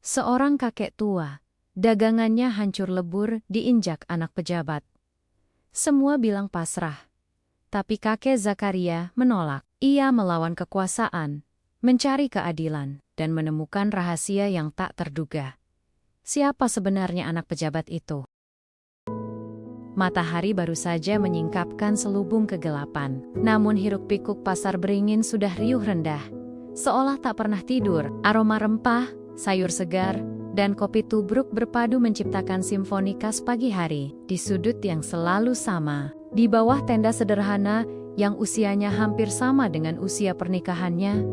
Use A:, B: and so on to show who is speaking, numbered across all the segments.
A: Seorang kakek tua, dagangannya hancur lebur diinjak anak pejabat. Semua bilang pasrah. Tapi kakek Zakaria menolak. Ia melawan kekuasaan, mencari keadilan, dan menemukan rahasia yang tak terduga. Siapa sebenarnya anak pejabat itu? Matahari baru saja menyingkapkan selubung kegelapan. Namun hiruk-pikuk pasar beringin sudah riuh rendah. Seolah tak pernah tidur, aroma rempah, sayur segar, dan kopi tubruk berpadu menciptakan simfoni khas pagi hari. Di sudut yang selalu sama, di bawah tenda sederhana yang usianya hampir sama dengan usia pernikahannya,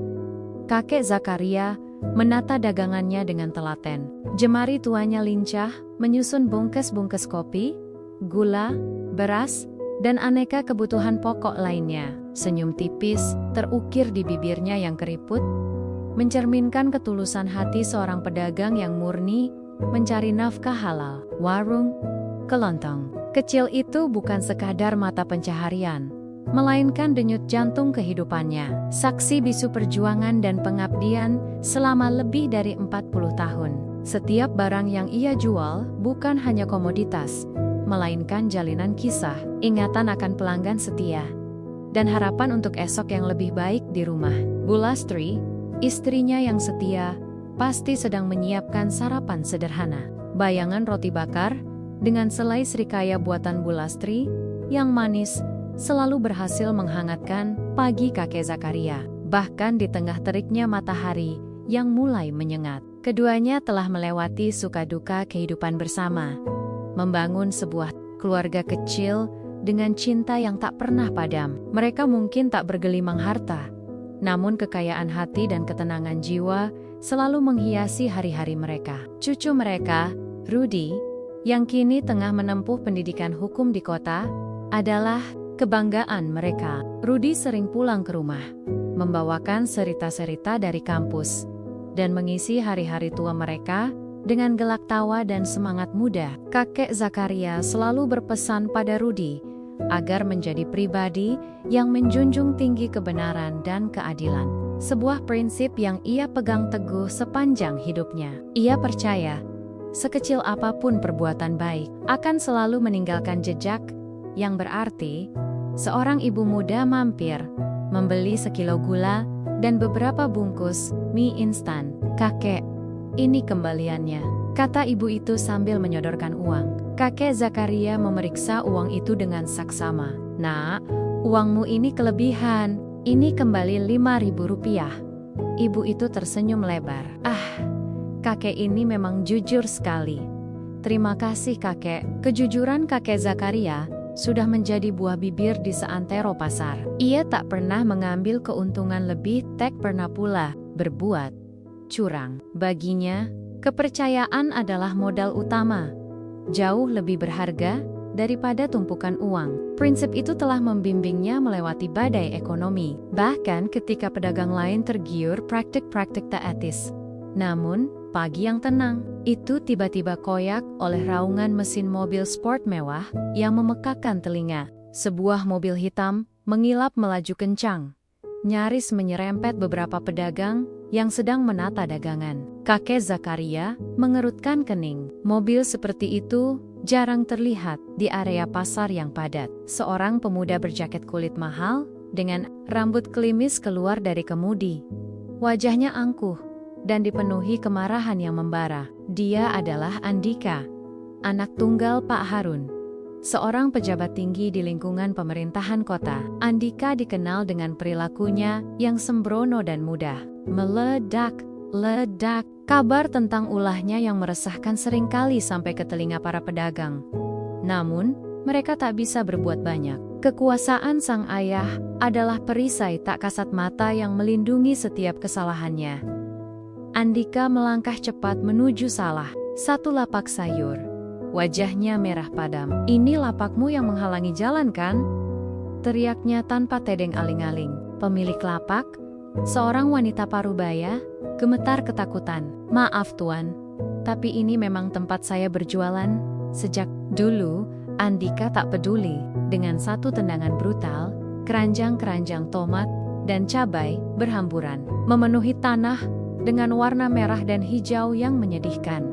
A: kakek Zakaria menata dagangannya dengan telaten. Jemari tuanya lincah menyusun bungkus-bungkus kopi, gula, beras, dan aneka kebutuhan pokok lainnya. Senyum tipis terukir di bibirnya yang keriput, mencerminkan ketulusan hati seorang pedagang yang murni mencari nafkah halal. Warung kelontong kecil itu bukan sekadar mata pencaharian, melainkan denyut jantung kehidupannya. Saksi bisu perjuangan dan pengabdian selama lebih dari 40 tahun. Setiap barang yang ia jual bukan hanya komoditas, melainkan jalinan kisah, ingatan akan pelanggan setia, dan harapan untuk esok yang lebih baik di rumah. Bu Lastri, istrinya yang setia, pasti sedang menyiapkan sarapan sederhana. Bayangan roti bakar dengan selai srikaya buatan Bu Lastri yang manis selalu berhasil menghangatkan pagi kakek Zakaria. Bahkan di tengah teriknya matahari yang mulai menyengat, keduanya telah melewati suka duka kehidupan bersama, membangun sebuah keluarga kecil dengan cinta yang tak pernah padam. Mereka mungkin tak bergelimang harta, namun kekayaan hati dan ketenangan jiwa selalu menghiasi hari-hari mereka. Cucu mereka, Rudy, yang kini tengah menempuh pendidikan hukum di kota, adalah kebanggaan mereka. Rudy sering pulang ke rumah, membawakan cerita-cerita dari kampus, dan mengisi hari-hari tua mereka dengan gelak tawa dan semangat muda. Kakek Zakaria selalu berpesan pada Rudy agar menjadi pribadi yang menjunjung tinggi kebenaran dan keadilan. Sebuah prinsip yang ia pegang teguh sepanjang hidupnya. Ia percaya, sekecil apapun perbuatan baik, akan selalu meninggalkan jejak yang berarti. Seorang ibu muda mampir, membeli sekilo gula dan beberapa bungkus mie instan. "Kakek, ini kembaliannya," kata ibu itu sambil menyodorkan uang. Kakek Zakaria memeriksa uang itu dengan saksama. "Nak, uangmu ini kelebihan. Ini kembali 5.000 rupiah." Ibu itu tersenyum lebar. Kakek ini memang jujur sekali. "Terima kasih kakek." Kejujuran kakek Zakaria sudah menjadi buah bibir di seantero pasar. Ia tak pernah mengambil keuntungan lebih, tak pernah pula berbuat curang. Baginya, kepercayaan adalah modal utama, jauh lebih berharga daripada tumpukan uang. Prinsip itu telah membimbingnya melewati badai ekonomi, bahkan ketika pedagang lain tergiur praktik-praktik tak etis. Namun, pagi yang tenang itu tiba-tiba koyak oleh raungan mesin mobil sport mewah yang memekakkan telinga. Sebuah mobil hitam mengilap melaju kencang, nyaris menyerempet beberapa pedagang yang sedang menata dagangan. Kakek Zakaria mengerutkan kening. Mobil seperti itu jarang terlihat di area pasar yang padat. Seorang pemuda berjaket kulit mahal dengan rambut klimis keluar dari kemudi. Wajahnya angkuh dan dipenuhi kemarahan yang membara. Dia adalah Andika, anak tunggal Pak Harun, seorang pejabat tinggi di lingkungan pemerintahan kota. Andika dikenal dengan perilakunya yang sembrono dan mudah. Meledak, kabar tentang ulahnya yang meresahkan seringkali sampai ke telinga para pedagang. Namun, mereka tak bisa berbuat banyak. Kekuasaan sang ayah adalah perisai tak kasat mata yang melindungi setiap kesalahannya. Andika melangkah cepat menuju salah satu lapak sayur. Wajahnya merah padam. "Ini lapakmu yang menghalangi jalan, kan?" teriaknya tanpa tedeng aling-aling. Pemilik lapak, seorang wanita parubaya, gemetar ketakutan. "Maaf tuan, tapi ini memang tempat saya berjualan sejak dulu." Andika tak peduli. Dengan satu tendangan brutal, keranjang-keranjang tomat dan cabai berhamburan memenuhi tanah dengan warna merah dan hijau yang menyedihkan.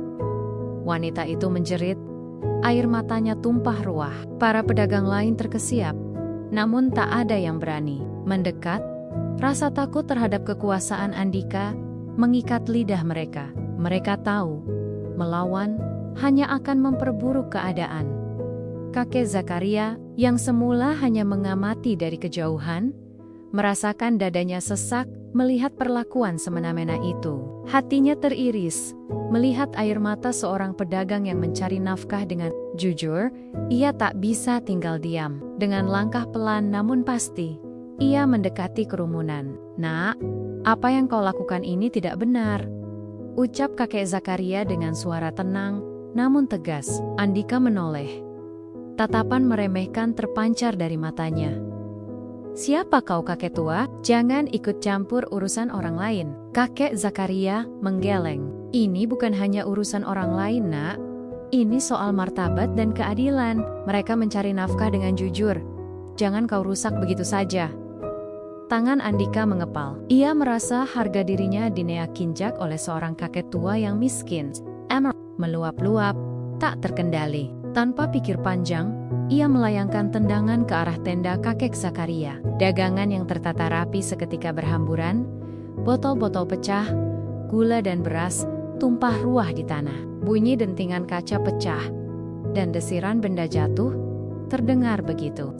A: Wanita itu menjerit, air matanya tumpah ruah. Para pedagang lain terkesiap, namun tak ada yang berani mendekat. Rasa takut terhadap kekuasaan Andika mengikat lidah mereka. Mereka tahu, melawan hanya akan memperburuk keadaan. Kakek Zakaria, yang semula hanya mengamati dari kejauhan, merasakan dadanya sesak melihat perlakuan semena-mena itu. Hatinya teriris, melihat air mata seorang pedagang yang mencari nafkah dengan jujur. Ia tak bisa tinggal diam. Dengan langkah pelan namun pasti, ia mendekati kerumunan. "Nak, apa yang kau lakukan ini tidak benar," ucap kakek Zakaria dengan suara tenang namun tegas. Andika menoleh. Tatapan meremehkan terpancar dari matanya. "Siapa kau kakek tua? Jangan ikut campur urusan orang lain." Kakek Zakaria menggeleng. "Ini bukan hanya urusan orang lain, Nak. Ini soal martabat dan keadilan. Mereka mencari nafkah dengan jujur. Jangan kau rusak begitu saja." Tangan Andika mengepal. Ia merasa harga dirinya dineakinjak oleh seorang kakek tua yang miskin. Emosi meluap-luap, tak terkendali. Tanpa pikir panjang, ia melayangkan tendangan ke arah tenda kakek Zakaria. Dagangan yang tertata rapi seketika berhamburan, botol-botol pecah, gula dan beras tumpah ruah di tanah. Bunyi dentingan kaca pecah, dan desiran benda jatuh terdengar begitu.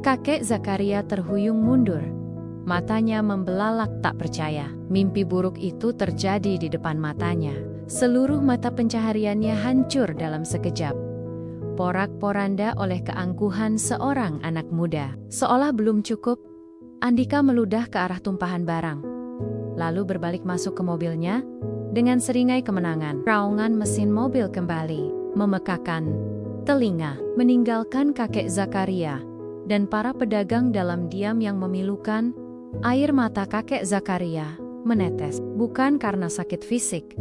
A: Kakek Zakaria terhuyung mundur. Matanya membelalak tak percaya. Mimpi buruk itu terjadi di depan matanya. Seluruh mata pencahariannya hancur dalam sekejap. Porak-poranda oleh keangkuhan seorang anak muda. Seolah belum cukup, Andika meludah ke arah tumpahan barang. Lalu berbalik masuk ke mobilnya dengan seringai kemenangan. Raungan mesin mobil kembali memekakan telinga, meninggalkan kakek Zakaria dan para pedagang dalam diam yang memilukan. Air mata kakek Zakaria menetes, bukan karena sakit fisik,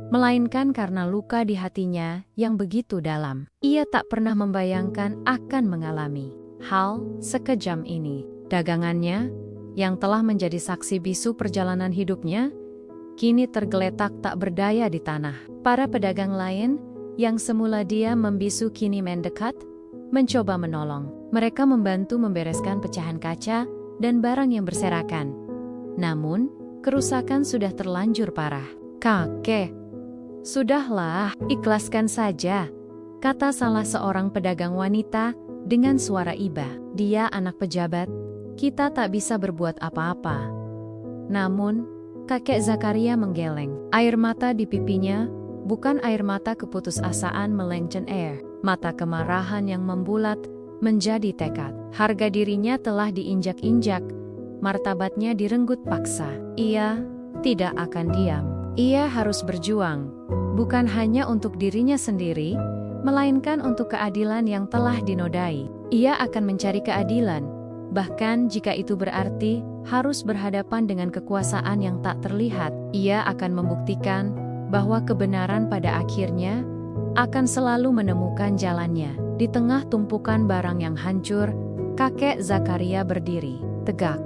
A: melainkan karena luka di hatinya yang begitu dalam. Ia tak pernah membayangkan akan mengalami hal sekejam ini. Dagangannya, yang telah menjadi saksi bisu perjalanan hidupnya, kini tergeletak tak berdaya di tanah. Para pedagang lain, yang semula dia membisu kini mendekat, mencoba menolong. Mereka membantu membereskan pecahan kaca dan barang yang berserakan. Namun, kerusakan sudah terlanjur parah. "Kakek, sudahlah, ikhlaskan saja," kata salah seorang pedagang wanita dengan suara iba. "Dia anak pejabat, kita tak bisa berbuat apa-apa." Namun, kakek Zakaria menggeleng. Air mata di pipinya bukan air mata keputusasaan melenceng air. Mata kemarahan yang membulat menjadi tekad. Harga dirinya telah diinjak-injak, martabatnya direnggut paksa. Ia tidak akan diam. Ia harus berjuang, bukan hanya untuk dirinya sendiri, melainkan untuk keadilan yang telah dinodai. Ia akan mencari keadilan, bahkan jika itu berarti harus berhadapan dengan kekuasaan yang tak terlihat. Ia akan membuktikan bahwa kebenaran pada akhirnya akan selalu menemukan jalannya. Di tengah tumpukan barang yang hancur, kakek Zakaria berdiri, tegak,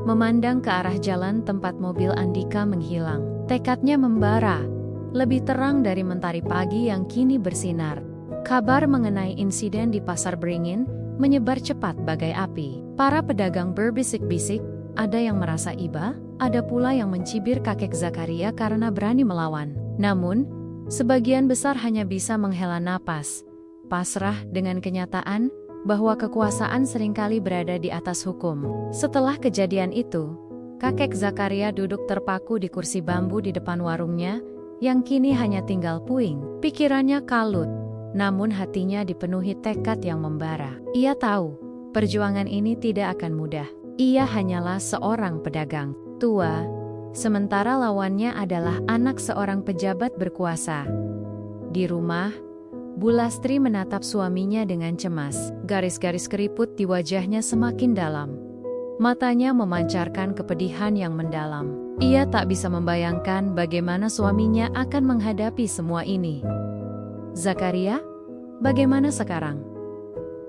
A: memandang ke arah jalan tempat mobil Andika menghilang. Tekadnya membara, lebih terang dari mentari pagi yang kini bersinar. Kabar mengenai insiden di Pasar Beringin menyebar cepat bagai api. Para pedagang berbisik-bisik, ada yang merasa iba, ada pula yang mencibir kakek Zakaria karena berani melawan. Namun, sebagian besar hanya bisa menghela napas, pasrah dengan kenyataan bahwa kekuasaan seringkali berada di atas hukum. Setelah kejadian itu, kakek Zakaria duduk terpaku di kursi bambu di depan warungnya, yang kini hanya tinggal puing. Pikirannya kalut, namun hatinya dipenuhi tekad yang membara. Ia tahu, perjuangan ini tidak akan mudah. Ia hanyalah seorang pedagang tua, sementara lawannya adalah anak seorang pejabat berkuasa. Di rumah, Bu Lastri menatap suaminya dengan cemas. Garis-garis keriput di wajahnya semakin dalam. Matanya memancarkan kepedihan yang mendalam. Ia tak bisa membayangkan bagaimana suaminya akan menghadapi semua ini. "Zakaria, bagaimana sekarang?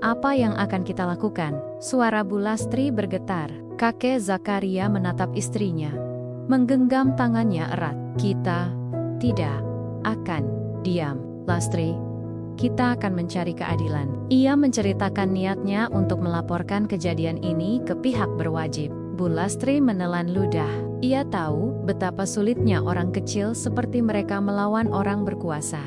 A: Apa yang akan kita lakukan?" Suara Bu Lastri bergetar. Kakek Zakaria menatap istrinya, menggenggam tangannya erat. Kita tidak akan diam, Lastri. Kita akan mencari keadilan. Ia menceritakan niatnya untuk melaporkan kejadian ini ke pihak berwajib. Bu Lastri menelan ludah. Ia tahu betapa sulitnya orang kecil seperti mereka melawan orang berkuasa.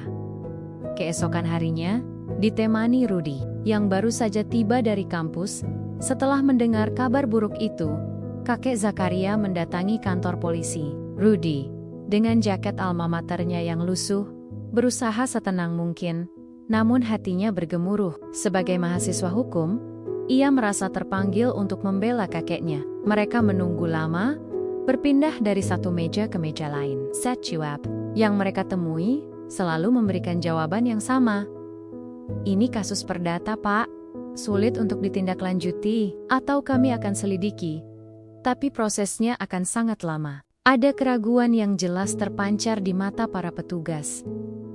A: Keesokan harinya, ditemani Rudy, yang baru saja tiba dari kampus. Setelah mendengar kabar buruk itu, kakek Zakaria mendatangi kantor polisi. Rudy, dengan jaket alma maternya yang lusuh, berusaha setenang mungkin, namun hatinya bergemuruh. Sebagai mahasiswa hukum, ia merasa terpanggil untuk membela kakeknya. Mereka menunggu lama, berpindah dari satu meja ke meja lain. Setjuap yang mereka temui selalu memberikan jawaban yang sama. Ini kasus perdata, Pak. Sulit untuk ditindaklanjuti, atau kami akan selidiki. Tapi prosesnya akan sangat lama. Ada keraguan yang jelas terpancar di mata para petugas.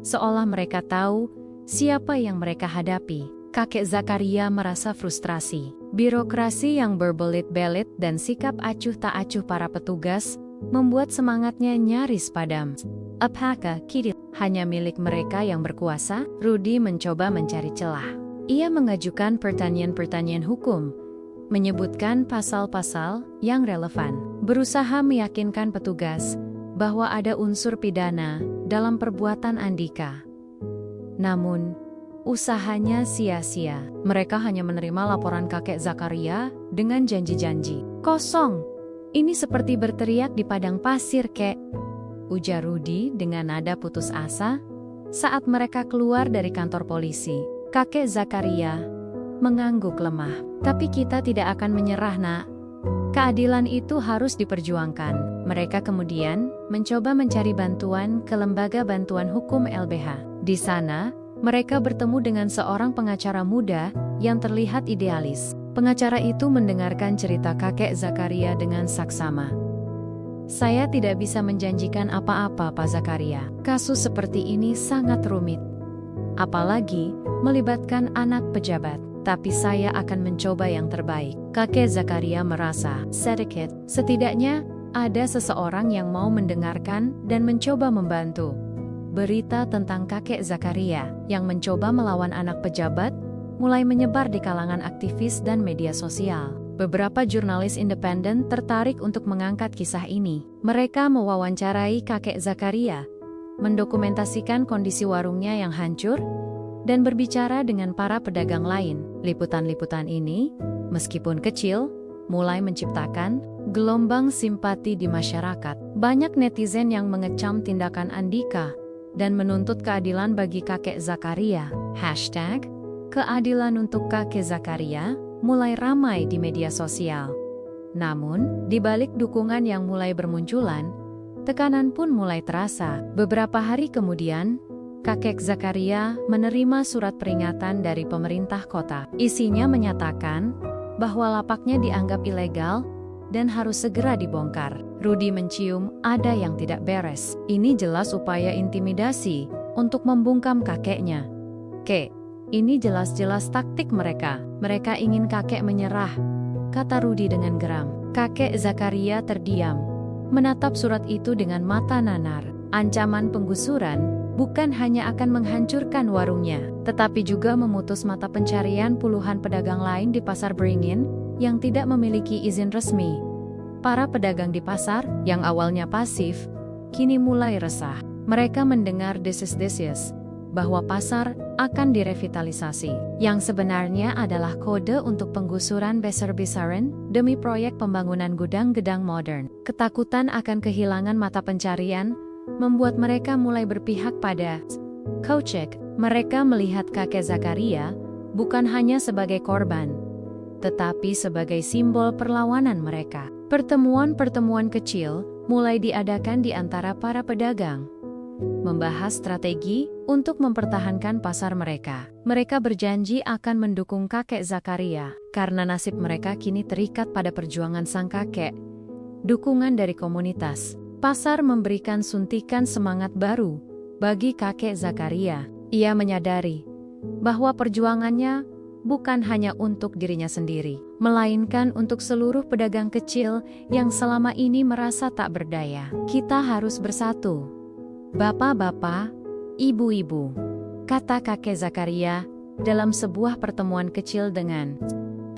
A: Seolah mereka tahu siapa yang mereka hadapi. Kakek Zakaria merasa frustrasi. Birokrasi yang berbelit-belit dan sikap acuh tak acuh para petugas membuat semangatnya nyaris padam. Apakah kini hanya milik mereka yang berkuasa? Rudy mencoba mencari celah. Ia mengajukan pertanyaan-pertanyaan hukum, menyebutkan pasal-pasal yang relevan, berusaha meyakinkan petugas bahwa ada unsur pidana dalam perbuatan Andika. Namun, usahanya sia-sia. Mereka hanya menerima laporan kakek Zakaria dengan janji-janji. Kosong. Ini seperti berteriak di padang pasir, kek. Ujar Rudy dengan nada putus asa saat mereka keluar dari kantor polisi. Kakek Zakaria mengangguk lemah. Tapi kita tidak akan menyerah, nak. Keadilan itu harus diperjuangkan. Mereka kemudian mencoba mencari bantuan ke Lembaga Bantuan Hukum LBH. Di sana, mereka bertemu dengan seorang pengacara muda yang terlihat idealis. Pengacara itu mendengarkan cerita kakek Zakaria dengan saksama. Saya tidak bisa menjanjikan apa-apa, Pak Zakaria. Kasus seperti ini sangat rumit. Apalagi melibatkan anak pejabat. Tapi saya akan mencoba yang terbaik. Kakek Zakaria merasa sedikit. Setidaknya, ada seseorang yang mau mendengarkan dan mencoba membantu. Berita tentang kakek Zakaria yang mencoba melawan anak pejabat mulai menyebar di kalangan aktivis dan media sosial. Beberapa jurnalis independen tertarik untuk mengangkat kisah ini. Mereka mewawancarai kakek Zakaria, mendokumentasikan kondisi warungnya yang hancur, dan berbicara dengan para pedagang lain. Liputan-liputan ini, meskipun kecil, mulai menciptakan gelombang simpati di masyarakat. Banyak netizen yang mengecam tindakan Andika dan menuntut keadilan bagi kakek Zakaria. #keadilan untuk kakek Zakaria mulai ramai di media sosial. Namun, di balik dukungan yang mulai bermunculan, tekanan pun mulai terasa. Beberapa hari kemudian, kakek Zakaria menerima surat peringatan dari pemerintah kota. Isinya menyatakan bahwa lapaknya dianggap ilegal dan harus segera dibongkar. Rudy mencium ada yang tidak beres. Ini jelas upaya intimidasi untuk membungkam kakeknya. Ini jelas-jelas taktik mereka. Mereka ingin kakek menyerah, kata Rudy dengan geram. Kakek Zakaria terdiam, menatap surat itu dengan mata nanar. Ancaman penggusuran bukan hanya akan menghancurkan warungnya, tetapi juga memutus mata pencarian puluhan pedagang lain di pasar Beringin yang tidak memiliki izin resmi. Para pedagang di pasar, yang awalnya pasif, kini mulai resah. Mereka mendengar desis-desis bahwa pasar akan direvitalisasi, yang sebenarnya adalah kode untuk penggusuran besar-besaran demi proyek pembangunan gudang-gedang modern. Ketakutan akan kehilangan mata pencarian membuat mereka mulai berpihak pada Kocek. Mereka melihat kakek Zakaria bukan hanya sebagai korban, tetapi sebagai simbol perlawanan mereka. Pertemuan-pertemuan kecil mulai diadakan di antara para pedagang, membahas strategi untuk mempertahankan pasar mereka. Mereka berjanji akan mendukung kakek Zakaria, karena nasib mereka kini terikat pada perjuangan sang kakek. Dukungan dari komunitas pasar memberikan suntikan semangat baru, bagi kakek Zakaria. Ia menyadari bahwa perjuangannya bukan hanya untuk dirinya sendiri, melainkan untuk seluruh pedagang kecil yang selama ini merasa tak berdaya. Kita harus bersatu. Bapak-bapak, ibu-ibu, kata kakek Zakaria dalam sebuah pertemuan kecil dengan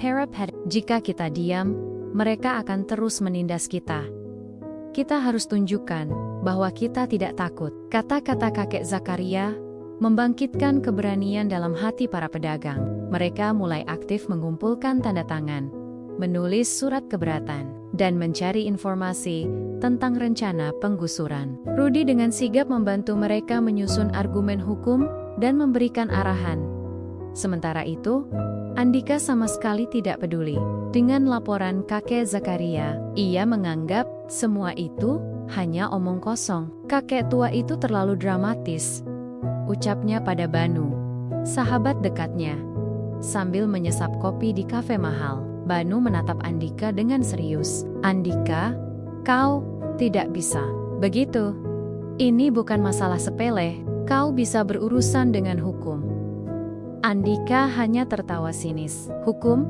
A: para pedagang. Jika kita diam, mereka akan terus menindas kita. Kita harus tunjukkan bahwa kita tidak takut. Kata-kata kakek Zakaria membangkitkan keberanian dalam hati para pedagang. Mereka mulai aktif mengumpulkan tanda tangan, menulis surat keberatan, dan mencari informasi tentang rencana penggusuran. Rudi dengan sigap membantu mereka menyusun argumen hukum dan memberikan arahan. Sementara itu, Andika sama sekali tidak peduli dengan laporan kakek Zakaria. Ia menganggap semua itu hanya omong kosong. Kakek tua itu terlalu dramatis, ucapnya pada Banu, sahabat dekatnya. Sambil menyesap kopi di kafe mahal, Banu menatap Andika dengan serius. Andika, kau tidak bisa begitu. Ini bukan masalah sepele, kau bisa berurusan dengan hukum. Andika hanya tertawa sinis. Hukum?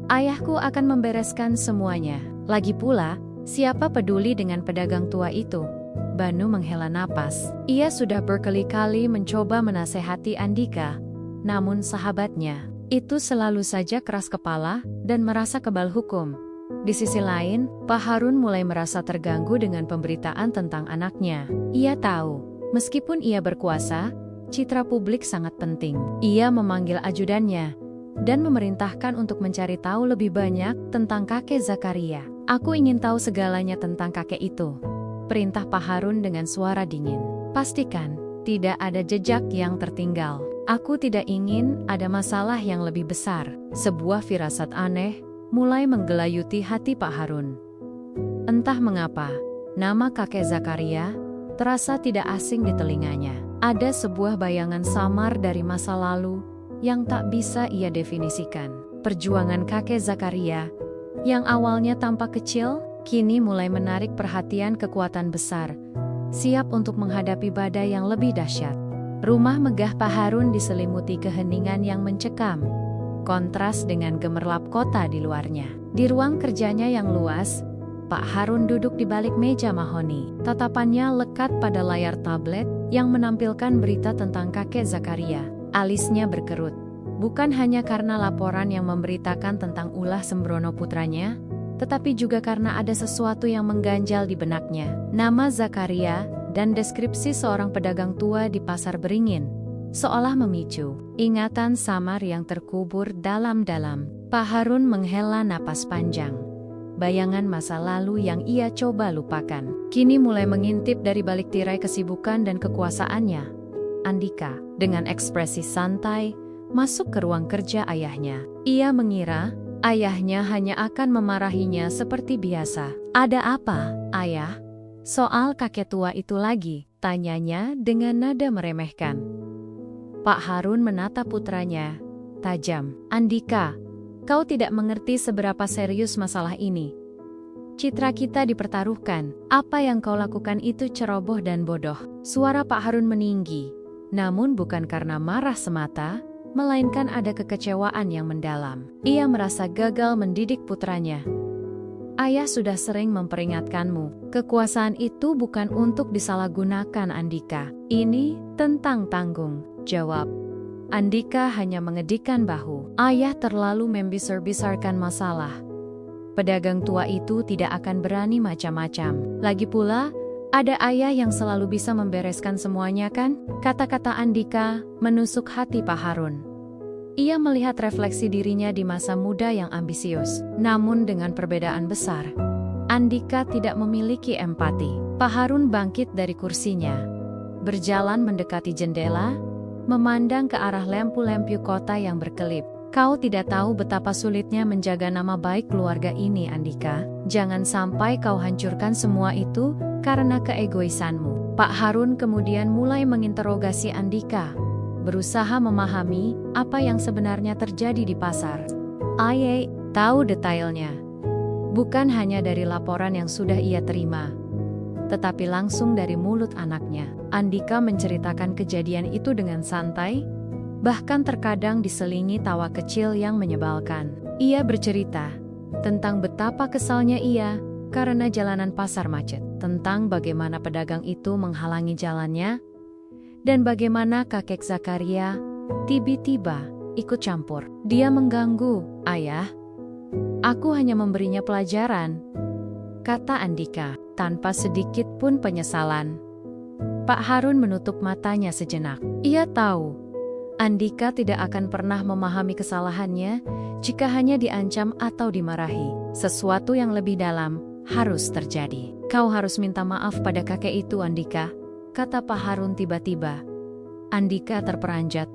A: Ayahku akan membereskan semuanya. Lagi pula, siapa peduli dengan pedagang tua itu? Banu menghela napas. Ia sudah berkali-kali mencoba menasehati Andika, namun sahabatnya itu selalu saja keras kepala dan merasa kebal hukum. Di sisi lain, Pak Harun mulai merasa terganggu dengan pemberitaan tentang anaknya. Ia tahu, meskipun ia berkuasa, citra publik sangat penting. Ia memanggil ajudannya dan memerintahkan untuk mencari tahu lebih banyak tentang kakek Zakaria. Aku ingin tahu segalanya tentang kakek itu, perintah Pak Harun dengan suara dingin. Pastikan tidak ada jejak yang tertinggal. Aku tidak ingin ada masalah yang lebih besar. Sebuah firasat aneh mulai menggelayuti hati Pak Harun. Entah mengapa, nama kakek Zakaria terasa tidak asing di telinganya. Ada sebuah bayangan samar dari masa lalu yang tak bisa ia definisikan. Perjuangan kakek Zakaria yang awalnya tampak kecil, kini mulai menarik perhatian kekuatan besar, siap untuk menghadapi badai yang lebih dahsyat. Rumah megah Pak Harun diselimuti keheningan yang mencekam, kontras dengan gemerlap kota di luarnya. Di ruang kerjanya yang luas, Pak Harun duduk di balik meja mahoni. Tatapannya lekat pada layar tablet yang menampilkan berita tentang kakek Zakaria. Alisnya berkerut, bukan hanya karena laporan yang memberitakan tentang ulah sembrono putranya, tetapi juga karena ada sesuatu yang mengganjal di benaknya. Nama Zakaria dan deskripsi seorang pedagang tua di Pasar Beringin seolah memicu ingatan samar yang terkubur dalam-dalam. Pak Harun menghela napas panjang. Bayangan masa lalu yang ia coba lupakan kini mulai mengintip dari balik tirai kesibukan dan kekuasaannya. Andika, dengan ekspresi santai, masuk ke ruang kerja ayahnya. Ia mengira ayahnya hanya akan memarahinya seperti biasa. Ada apa, ayah? Soal kakek tua itu lagi, tanyanya dengan nada meremehkan. Pak Harun menatap putranya tajam. Andika, kau tidak mengerti seberapa serius masalah ini. Citra kita dipertaruhkan. Apa yang kau lakukan itu ceroboh dan bodoh. Suara Pak Harun meninggi, namun bukan karena marah semata, melainkan ada kekecewaan yang mendalam. Ia merasa gagal mendidik putranya. Ayah sudah sering memperingatkanmu, kekuasaan itu bukan untuk disalahgunakan Andika. Ini tentang tanggung jawab. Andika hanya mengedikkan bahu. Ayah terlalu membesar-besarkan masalah. Pedagang tua itu tidak akan berani macam-macam. Lagi pula, ada ayah yang selalu bisa membereskan semuanya kan? Kata-kata Andika menusuk hati Pak Harun. Ia melihat refleksi dirinya di masa muda yang ambisius. Namun dengan perbedaan besar, Andika tidak memiliki empati. Pak Harun bangkit dari kursinya, berjalan mendekati jendela, memandang ke arah lampu-lampu kota yang berkelip. Kau tidak tahu betapa sulitnya menjaga nama baik keluarga ini, Andika. Jangan sampai kau hancurkan semua itu karena keegoisanmu. Pak Harun kemudian mulai menginterogasi Andika, berusaha memahami apa yang sebenarnya terjadi di pasar. Ayah tahu detailnya, bukan hanya dari laporan yang sudah ia terima, tetapi langsung dari mulut anaknya. Andika menceritakan kejadian itu dengan santai, Bahkan terkadang diselingi tawa kecil yang menyebalkan. Ia bercerita tentang betapa kesalnya ia karena jalanan pasar macet, tentang bagaimana pedagang itu menghalangi jalannya, dan bagaimana kakek Zakaria tiba-tiba ikut campur. Dia mengganggu. "Ayah, aku hanya memberinya pelajaran," kata Andika, tanpa sedikit pun penyesalan. Pak Harun menutup matanya sejenak. Ia tahu Andika tidak akan pernah memahami kesalahannya jika hanya diancam atau dimarahi. Sesuatu yang lebih dalam harus terjadi. "Kau harus minta maaf pada kakek itu, Andika," kata Pak Harun tiba-tiba. Andika terperanjat.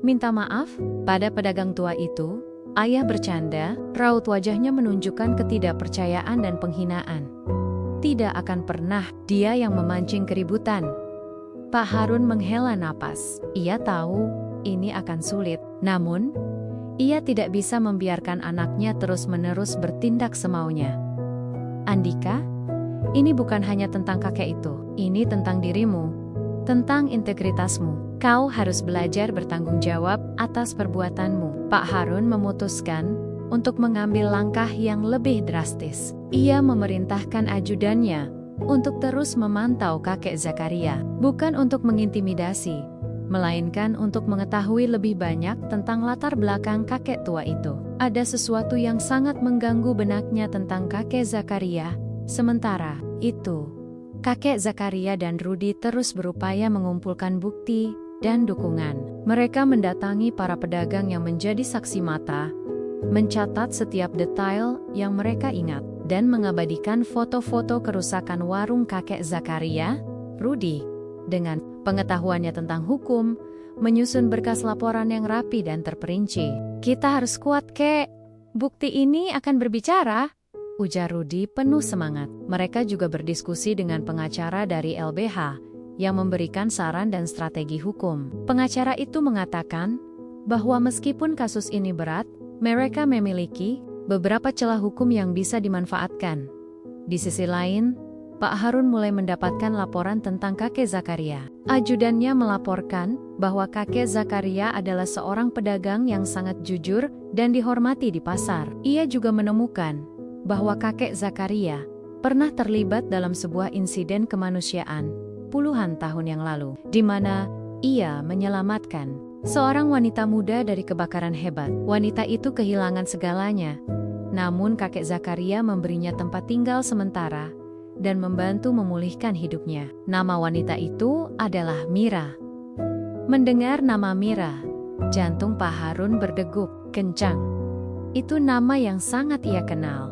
A: "Minta maaf pada pedagang tua itu?" Ayah bercanda, raut wajahnya menunjukkan ketidakpercayaan dan penghinaan. "Tidak akan pernah, dia yang memancing keributan." Pak Harun menghela napas. Ia tahu ini akan sulit, namun ia tidak bisa membiarkan anaknya terus-menerus bertindak semaunya. "Andika, ini bukan hanya tentang kakek itu, ini tentang dirimu, tentang integritasmu. Kau harus belajar bertanggung jawab atas perbuatanmu." Pak Harun memutuskan untuk mengambil langkah yang lebih drastis. Ia memerintahkan ajudannya untuk terus memantau kakek Zakaria, bukan untuk mengintimidasi, melainkan untuk mengetahui lebih banyak tentang latar belakang kakek tua itu. Ada sesuatu yang sangat mengganggu benaknya tentang kakek Zakaria. Sementara itu, kakek Zakaria dan Rudi terus berupaya mengumpulkan bukti dan dukungan. Mereka mendatangi para pedagang yang menjadi saksi mata, mencatat setiap detail yang mereka ingat, dan mengabadikan foto-foto kerusakan warung kakek Zakaria. Rudi, dengan pengetahuannya tentang hukum, menyusun berkas laporan yang rapi dan terperinci. "Kita harus kuat, Kek. Bukti ini akan berbicara," ujar Rudi penuh semangat. Mereka juga berdiskusi dengan pengacara dari LBH yang memberikan saran dan strategi hukum. Pengacara itu mengatakan bahwa meskipun kasus ini berat, mereka memiliki beberapa celah hukum yang bisa dimanfaatkan. Di sisi lain, Pak Harun mulai mendapatkan laporan tentang kakek Zakaria. Ajudannya melaporkan bahwa kakek Zakaria adalah seorang pedagang yang sangat jujur dan dihormati di pasar. Ia juga menemukan bahwa kakek Zakaria pernah terlibat dalam sebuah insiden kemanusiaan puluhan tahun yang lalu, di mana ia menyelamatkan seorang wanita muda dari kebakaran hebat. Wanita itu kehilangan segalanya, namun kakek Zakaria memberinya tempat tinggal sementara dan membantu memulihkan hidupnya. Nama wanita itu adalah Mira. Mendengar nama Mira, jantung Pak Harun berdegup kencang. Itu nama yang sangat ia kenal.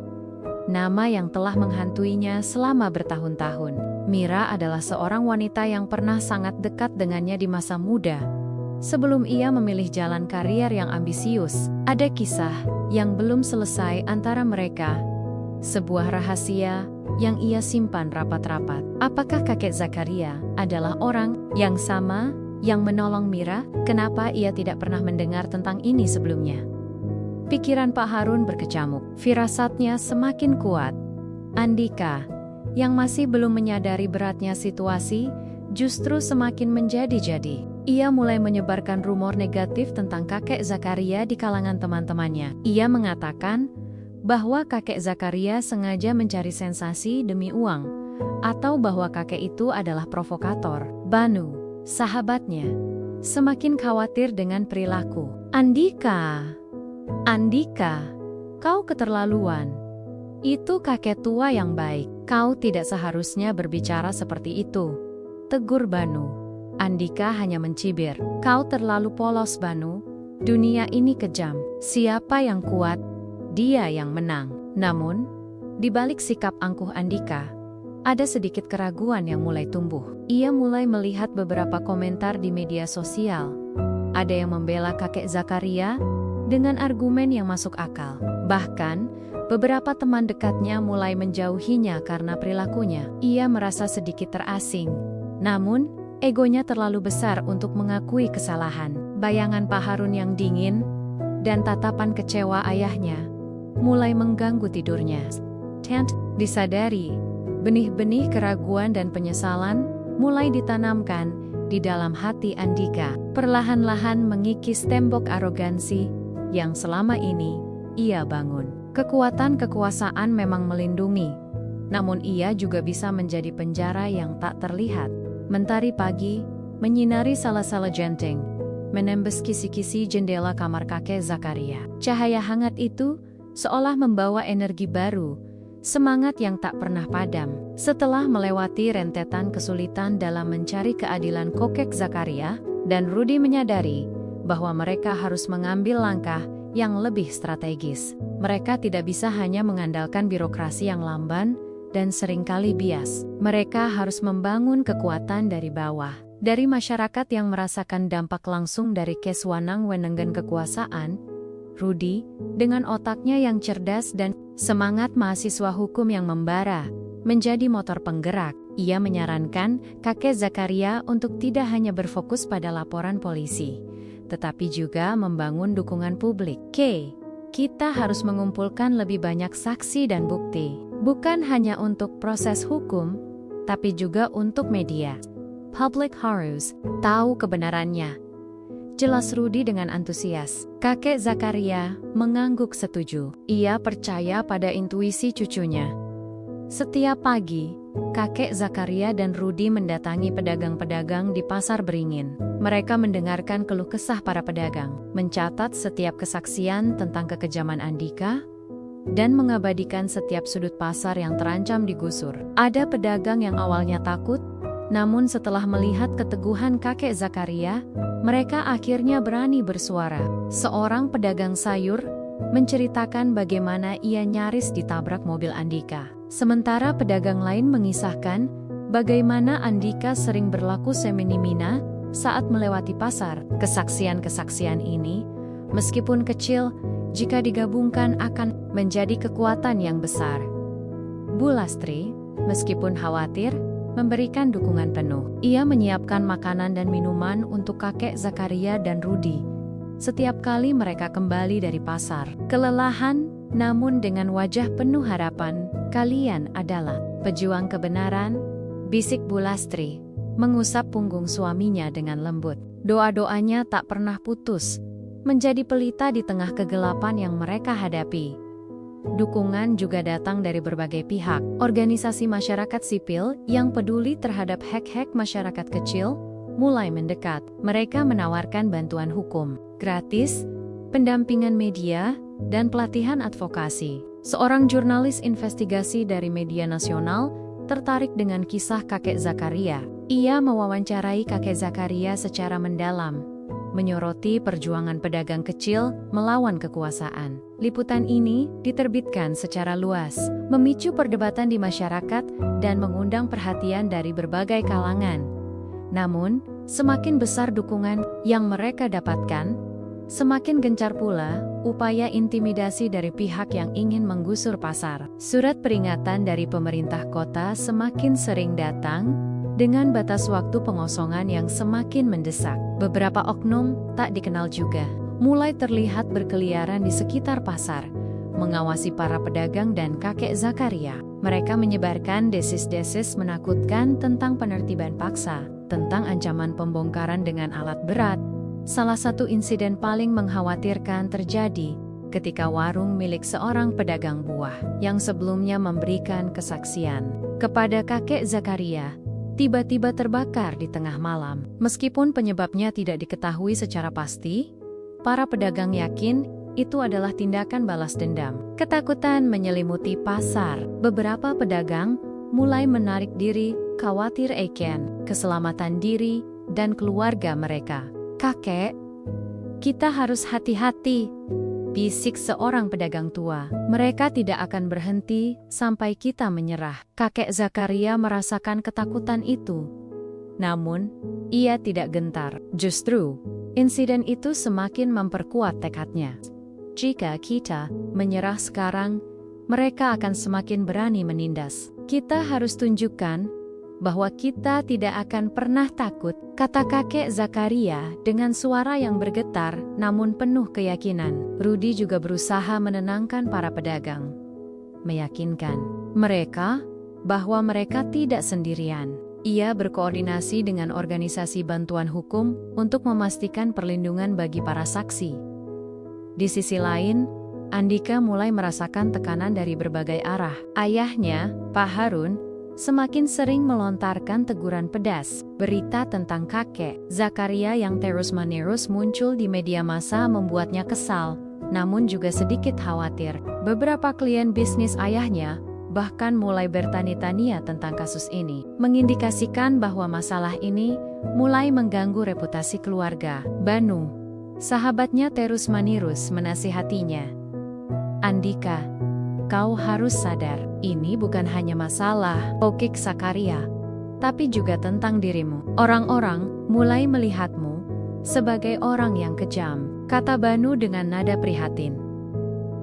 A: Nama yang telah menghantuinya selama bertahun-tahun. Mira adalah seorang wanita yang pernah sangat dekat dengannya di masa muda. Sebelum ia memilih jalan karier yang ambisius, ada kisah yang belum selesai antara mereka. Sebuah rahasia yang ia simpan rapat-rapat. Apakah kakek Zakaria adalah orang yang sama yang menolong Mira? Kenapa ia tidak pernah mendengar tentang ini sebelumnya? Pikiran Pak Harun berkecamuk. Firasatnya semakin kuat. Andika, yang masih belum menyadari beratnya situasi, justru semakin menjadi-jadi. Ia mulai menyebarkan rumor negatif tentang kakek Zakaria di kalangan teman-temannya. Ia mengatakan bahwa kakek Zakaria sengaja mencari sensasi demi uang, atau bahwa kakek itu adalah provokator. Banu, sahabatnya, semakin khawatir dengan perilaku Andika, kau keterlaluan. Itu kakek tua yang baik. Kau tidak seharusnya berbicara seperti itu, tegur Banu. Andika hanya mencibir. Kau terlalu polos, Banu. Dunia ini kejam. Siapa yang kuat, dia yang menang. Namun, di balik sikap angkuh Andika, ada sedikit keraguan yang mulai tumbuh. Ia mulai melihat beberapa komentar di media sosial. Ada yang membela kakek Zakaria dengan argumen yang masuk akal. Bahkan, beberapa teman dekatnya mulai menjauhinya karena perilakunya. Ia merasa sedikit terasing. Namun, egonya terlalu besar untuk mengakui kesalahan. Bayangan Pak Harun yang dingin dan tatapan kecewa ayahnya mulai mengganggu tidurnya. Disadari, benih-benih keraguan dan penyesalan mulai ditanamkan di dalam hati Andika, perlahan-lahan mengikis tembok arogansi yang selama ini ia bangun. Kekuatan kekuasaan memang melindungi, namun ia juga bisa menjadi penjara yang tak terlihat. Mentari pagi menyinari sala-sala jenteng, menembus kisi-kisi jendela kamar kakek Zakaria. Cahaya hangat itu seolah membawa energi baru, semangat yang tak pernah padam. Setelah melewati rentetan kesulitan dalam mencari keadilan kakek Zakaria dan Rudy menyadari bahwa mereka harus mengambil langkah yang lebih strategis. Mereka tidak bisa hanya mengandalkan birokrasi yang lamban dan seringkali bias. Mereka harus membangun kekuatan dari bawah. Dari masyarakat yang merasakan dampak langsung dari kesewenang-wenangan kekuasaan, Rudy, dengan otaknya yang cerdas dan semangat mahasiswa hukum yang membara, menjadi motor penggerak. Ia menyarankan kakek Zakaria untuk tidak hanya berfokus pada laporan polisi, tetapi juga membangun dukungan publik. Kita harus mengumpulkan lebih banyak saksi dan bukti, bukan hanya untuk proses hukum, tapi juga untuk media. Public harus tahu kebenarannya, jelas Rudy dengan antusias. Kakek Zakaria mengangguk setuju. Ia percaya pada intuisi cucunya. Setiap pagi, kakek Zakaria dan Rudy mendatangi pedagang-pedagang di Pasar Beringin. Mereka mendengarkan keluh kesah para pedagang, mencatat setiap kesaksian tentang kekejaman Andika, dan mengabadikan setiap sudut pasar yang terancam digusur. Ada pedagang yang awalnya takut, namun setelah melihat keteguhan kakek Zakaria, mereka akhirnya berani bersuara. Seorang pedagang sayur menceritakan bagaimana ia nyaris ditabrak mobil Andika. Sementara pedagang lain mengisahkan bagaimana Andika sering berlaku semena-mena saat melewati pasar. Kesaksian-kesaksian ini, meskipun kecil, jika digabungkan akan menjadi kekuatan yang besar. Bu Lastri, meskipun khawatir, memberikan dukungan penuh. Ia menyiapkan makanan dan minuman untuk kakek Zakaria dan Rudy setiap kali mereka kembali dari pasar. Kelelahan, namun dengan wajah penuh harapan, "Kalian adalah pejuang kebenaran," bisik Bu Lastri, mengusap punggung suaminya dengan lembut. Doa-doanya tak pernah putus, menjadi pelita di tengah kegelapan yang mereka hadapi. Dukungan juga datang dari berbagai pihak. Organisasi masyarakat sipil yang peduli terhadap hak-hak masyarakat kecil mulai mendekat. Mereka menawarkan bantuan hukum gratis, pendampingan media, dan pelatihan advokasi. Seorang jurnalis investigasi dari media nasional tertarik dengan kisah kakek Zakaria. Ia mewawancarai kakek Zakaria secara mendalam, menyoroti perjuangan pedagang kecil melawan kekuasaan. Liputan ini diterbitkan secara luas, memicu perdebatan di masyarakat dan mengundang perhatian dari berbagai kalangan. Namun, semakin besar dukungan yang mereka dapatkan, semakin gencar pula upaya intimidasi dari pihak yang ingin menggusur pasar. Surat peringatan dari pemerintah kota semakin sering datang, dengan batas waktu pengosongan yang semakin mendesak. Beberapa oknum tak dikenal juga mulai terlihat berkeliaran di sekitar pasar, mengawasi para pedagang dan kakek Zakaria. Mereka menyebarkan desis-desis menakutkan tentang penertiban paksa, tentang ancaman pembongkaran dengan alat berat. Salah satu insiden paling mengkhawatirkan terjadi ketika warung milik seorang pedagang buah yang sebelumnya memberikan kesaksian kepada kakek Zakaria tiba-tiba terbakar di tengah malam. Meskipun penyebabnya tidak diketahui secara pasti, para pedagang yakin itu adalah tindakan balas dendam. Ketakutan menyelimuti pasar. Beberapa pedagang mulai menarik diri, khawatir akan keselamatan diri dan keluarga mereka. "Kakek, kita harus hati-hati," bisik seorang pedagang tua. "Mereka tidak akan berhenti sampai kita menyerah." Kakek Zakaria merasakan ketakutan itu. Namun, ia tidak gentar. Justru, insiden itu semakin memperkuat tekadnya. Jika kita menyerah sekarang, mereka akan semakin berani menindas. Kita harus tunjukkan bahwa kita tidak akan pernah takut, kata kakek Zakaria dengan suara yang bergetar namun penuh keyakinan. Rudy juga berusaha menenangkan para pedagang, meyakinkan mereka bahwa mereka tidak sendirian. Ia berkoordinasi dengan organisasi bantuan hukum untuk memastikan perlindungan bagi para saksi. Di sisi lain, Andika mulai merasakan tekanan dari berbagai arah. Ayahnya, Pak Harun, semakin sering melontarkan teguran pedas. Berita tentang kakek Zakaria yang terus-menerus muncul di media massa membuatnya kesal, namun juga sedikit khawatir. Beberapa klien bisnis ayahnya bahkan mulai bertanya-tanya tentang kasus ini, mengindikasikan bahwa masalah ini mulai mengganggu reputasi keluarga. Banu, sahabatnya terus-menerus menasihatinya. Andika, kau harus sadar, ini bukan hanya masalah Kokik Zakaria, tapi juga tentang dirimu. Orang-orang mulai melihatmu sebagai orang yang kejam, kata Banu dengan nada prihatin.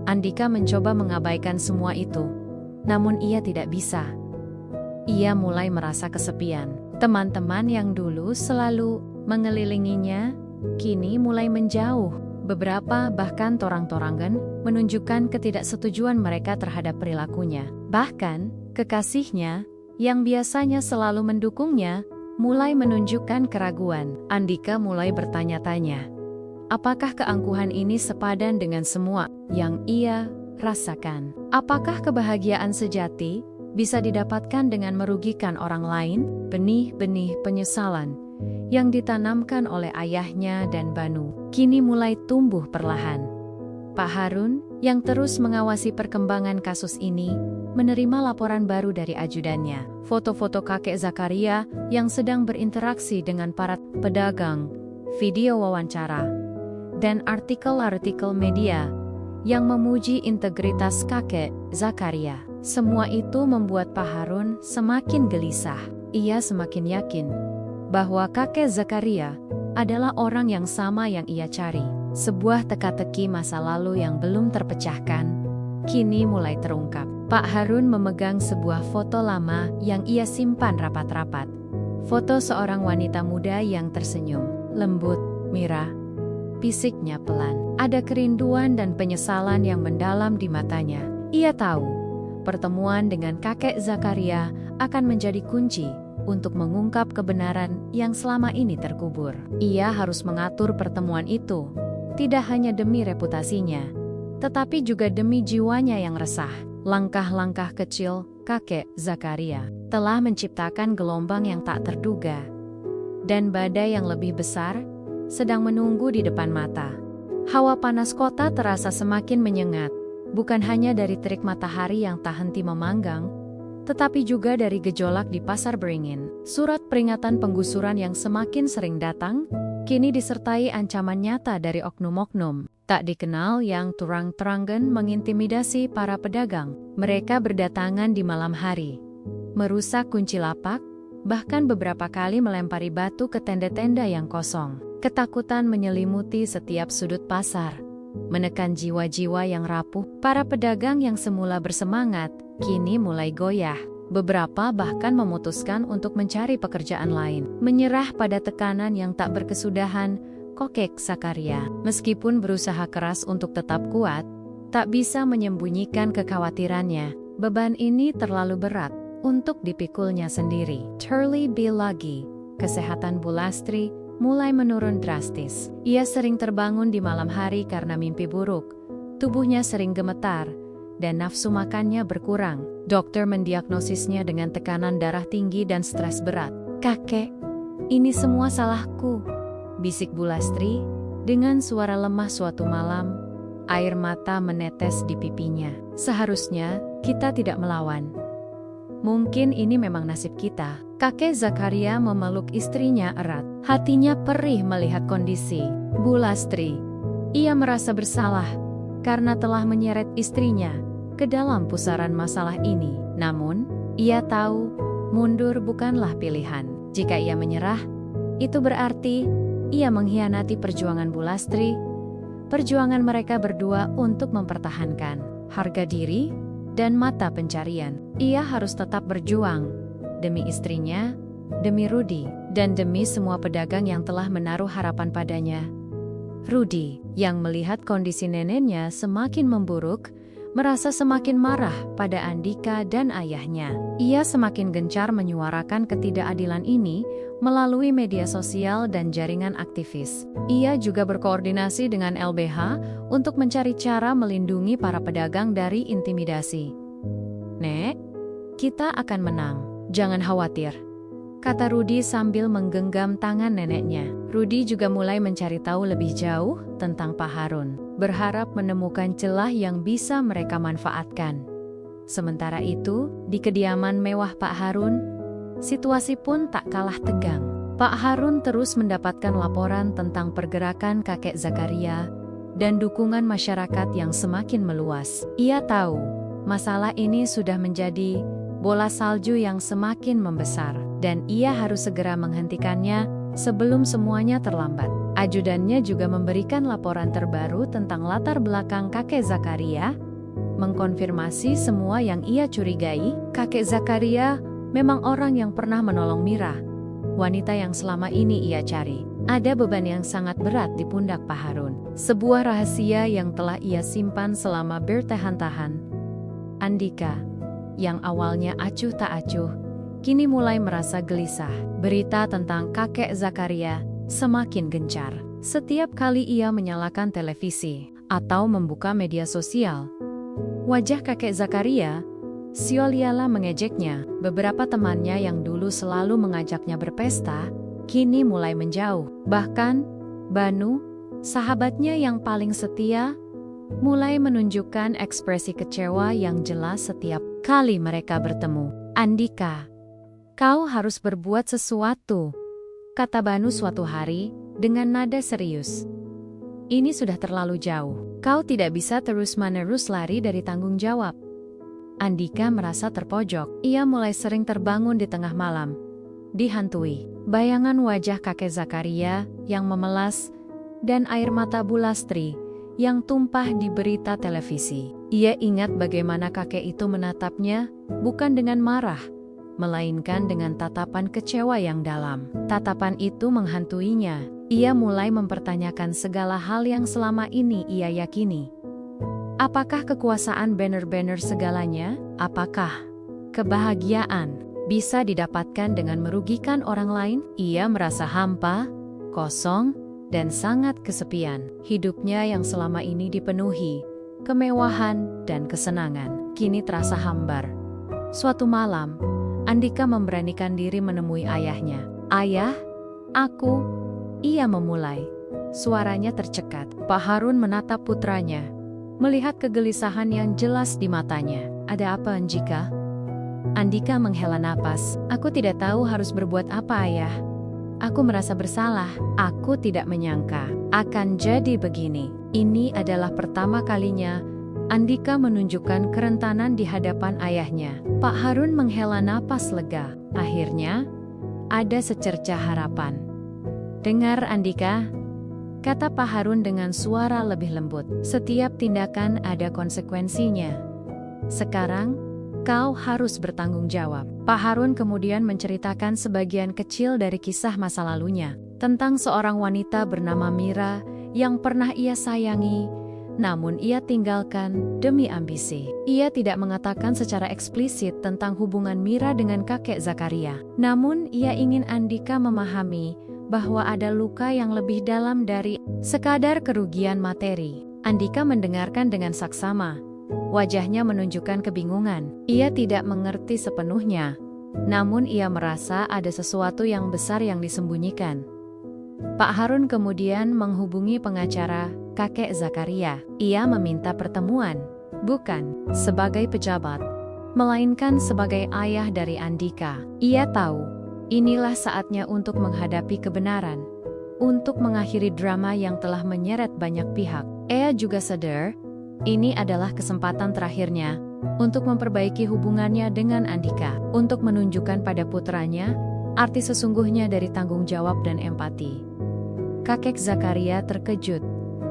A: Andika mencoba mengabaikan semua itu, namun ia tidak bisa. Ia mulai merasa kesepian. Teman-teman yang dulu selalu mengelilinginya, kini mulai menjauh. Beberapa bahkan torang-torangan menunjukkan ketidaksetujuan mereka terhadap perilakunya. Bahkan, kekasihnya, yang biasanya selalu mendukungnya, mulai menunjukkan keraguan. Andika mulai bertanya-tanya, apakah keangkuhan ini sepadan dengan semua yang ia rasakan? Apakah kebahagiaan sejati bisa didapatkan dengan merugikan orang lain? Benih-benih penyesalan yang ditanamkan oleh ayahnya dan Banu kini mulai tumbuh perlahan. Pak Harun, yang terus mengawasi perkembangan kasus ini, menerima laporan baru dari ajudannya. Foto-foto kakek Zakaria yang sedang berinteraksi dengan para pedagang, video wawancara, dan artikel-artikel media yang memuji integritas kakek Zakaria. Semua itu membuat Pak Harun semakin gelisah. Ia semakin yakin bahwa kakek Zakaria adalah orang yang sama yang ia cari. Sebuah teka-teki masa lalu yang belum terpecahkan kini mulai terungkap. Pak Harun memegang sebuah foto lama yang ia simpan rapat-rapat. Foto seorang wanita muda yang tersenyum lembut, Mira. Fisiknya pelan. Ada kerinduan dan penyesalan yang mendalam di matanya. Ia tahu, pertemuan dengan kakek Zakaria akan menjadi kunci untuk mengungkap kebenaran yang selama ini terkubur. Ia harus mengatur pertemuan itu, tidak hanya demi reputasinya, tetapi juga demi jiwanya yang resah. Langkah-langkah kecil kakek Zakaria telah menciptakan gelombang yang tak terduga, dan badai yang lebih besar sedang menunggu di depan mata. Hawa panas kota terasa semakin menyengat, bukan hanya dari terik matahari yang tak henti memanggang, tetapi juga dari gejolak di Pasar Beringin. Surat peringatan penggusuran yang semakin sering datang, kini disertai ancaman nyata dari oknum-oknum tak dikenal yang terang-terangan mengintimidasi para pedagang. Mereka berdatangan di malam hari, merusak kunci lapak, bahkan beberapa kali melempari batu ke tenda-tenda yang kosong. Ketakutan menyelimuti setiap sudut pasar, menekan jiwa-jiwa yang rapuh. Para pedagang yang semula bersemangat, kini mulai goyah. Beberapa bahkan memutuskan untuk mencari pekerjaan lain. Menyerah pada tekanan yang tak berkesudahan, Kokek Zakaria, meskipun berusaha keras untuk tetap kuat, tak bisa menyembunyikan kekhawatirannya. Beban ini terlalu berat untuk dipikulnya sendiri. Terlebih lagi, kesehatan Bulastri mulai menurun drastis. Ia sering terbangun di malam hari karena mimpi buruk. Tubuhnya sering gemetar, dan nafsu makannya berkurang. Dokter mendiagnosisnya dengan tekanan darah tinggi dan stres berat. "Kakek, ini semua salahku," bisik Bulastri dengan suara lemah suatu malam. Air mata menetes di pipinya. "Seharusnya kita tidak melawan. Mungkin ini memang nasib kita." Kakek Zakaria memeluk istrinya erat. Hatinya perih melihat kondisi Bulastri. Ia merasa bersalah karena telah menyeret istrinya ke dalam pusaran masalah ini. Namun, ia tahu mundur bukanlah pilihan. Jika ia menyerah, itu berarti ia mengkhianati perjuangan Bulastri, perjuangan mereka berdua untuk mempertahankan harga diri dan mata pencarian. Ia harus tetap berjuang demi istrinya, demi Rudi, dan demi semua pedagang yang telah menaruh harapan padanya. Rudi, yang melihat kondisi neneknya semakin memburuk, merasa semakin marah pada Andika dan ayahnya. Ia semakin gencar menyuarakan ketidakadilan ini melalui media sosial dan jaringan aktivis. Ia juga berkoordinasi dengan LBH untuk mencari cara melindungi para pedagang dari intimidasi. "Nek, kita akan menang. Jangan khawatir," kata Rudi sambil menggenggam tangan neneknya. Rudi juga mulai mencari tahu lebih jauh tentang Pak Harun, berharap menemukan celah yang bisa mereka manfaatkan. Sementara itu, di kediaman mewah Pak Harun, situasi pun tak kalah tegang. Pak Harun terus mendapatkan laporan tentang pergerakan kakek Zakaria dan dukungan masyarakat yang semakin meluas. Ia tahu, masalah ini sudah menjadi bola salju yang semakin membesar, dan ia harus segera menghentikannya sebelum semuanya terlambat. Ajudannya juga memberikan laporan terbaru tentang latar belakang kakek Zakaria, mengkonfirmasi semua yang ia curigai. Kakek Zakaria memang orang yang pernah menolong Mira, wanita yang selama ini ia cari. Ada beban yang sangat berat di pundak Pak Harun, sebuah rahasia yang telah ia simpan selama bertahan-tahan. Andika, yang awalnya acuh tak acuh, kini mulai merasa gelisah. Berita tentang kakek Zakaria semakin gencar. Setiap kali ia menyalakan televisi atau membuka media sosial, wajah kakek Zakaria siola mengejeknya. Beberapa temannya yang dulu selalu mengajaknya berpesta, kini mulai menjauh. Bahkan, Banu, sahabatnya yang paling setia, mulai menunjukkan ekspresi kecewa yang jelas setiap kali mereka bertemu. "Andika, kau harus berbuat sesuatu," kata Banu suatu hari dengan nada serius. "Ini sudah terlalu jauh. Kau tidak bisa terus-menerus lari dari tanggung jawab." Andika merasa terpojok. Ia mulai sering terbangun di tengah malam, dihantui bayangan wajah kakek Zakaria yang memelas dan air mata Bu Lastri yang tumpah di berita televisi. Ia ingat bagaimana kakek itu menatapnya, bukan dengan marah, melainkan dengan tatapan kecewa yang dalam. Tatapan itu menghantuinya. Ia mulai mempertanyakan segala hal yang selama ini ia yakini. Apakah kekuasaan benar-benar segalanya? Apakah kebahagiaan bisa didapatkan dengan merugikan orang lain? Ia merasa hampa, kosong, dan sangat kesepian. Hidupnya yang selama ini dipenuhi kemewahan dan kesenangan, kini terasa hambar. Suatu malam, Andika memberanikan diri menemui ayahnya. "Ayah, aku..." ia memulai. Suaranya tercekat. Pak Harun menatap putranya, melihat kegelisahan yang jelas di matanya. "Ada apa, Andika?" Andika menghela napas. "Aku tidak tahu harus berbuat apa, Ayah. Aku merasa bersalah. Aku tidak menyangka akan jadi begini." Ini adalah pertama kalinya Andika menunjukkan kerentanan di hadapan ayahnya. Pak Harun menghela napas lega. Akhirnya, ada secercah harapan. "Dengar, Andika," kata Pak Harun dengan suara lebih lembut. "Setiap tindakan ada konsekuensinya. Sekarang, kau harus bertanggung jawab." Pak Harun kemudian menceritakan sebagian kecil dari kisah masa lalunya, tentang seorang wanita bernama Mira yang pernah ia sayangi, namun ia tinggalkan demi ambisi. Ia tidak mengatakan secara eksplisit tentang hubungan Mira dengan kakek Zakaria. Namun ia ingin Andika memahami bahwa ada luka yang lebih dalam dari sekadar kerugian materi. Andika mendengarkan dengan saksama. Wajahnya menunjukkan kebingungan. Ia tidak mengerti sepenuhnya, namun ia merasa ada sesuatu yang besar yang disembunyikan. Pak Harun kemudian menghubungi pengacara kakek Zakaria. Ia meminta pertemuan, bukan sebagai pejabat, melainkan sebagai ayah dari Andika. Ia tahu, inilah saatnya untuk menghadapi kebenaran, untuk mengakhiri drama yang telah menyeret banyak pihak. Ia juga sadar, ini adalah kesempatan terakhirnya untuk memperbaiki hubungannya dengan Andika, untuk menunjukkan pada putranya arti sesungguhnya dari tanggung jawab dan empati. Kakek Zakaria terkejut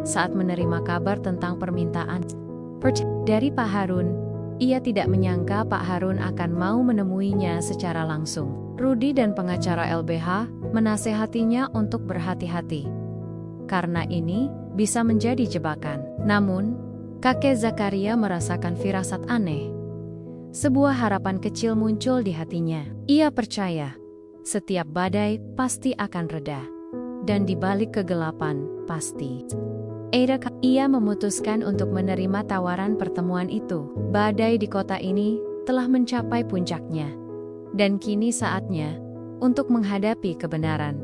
A: saat menerima kabar tentang permintaan dari Pak Harun. Ia tidak menyangka Pak Harun akan mau menemuinya secara langsung. Rudi dan pengacara LBH menasehatinya untuk berhati-hati, karena ini bisa menjadi jebakan. Namun, Kakek Zakaria merasakan firasat aneh. Sebuah harapan kecil muncul di hatinya. Ia percaya, setiap badai pasti akan reda. Dan di balik kegelapan, pasti ia memutuskan untuk menerima tawaran pertemuan itu. Badai di kota ini telah mencapai puncaknya. Dan kini saatnya untuk menghadapi kebenaran,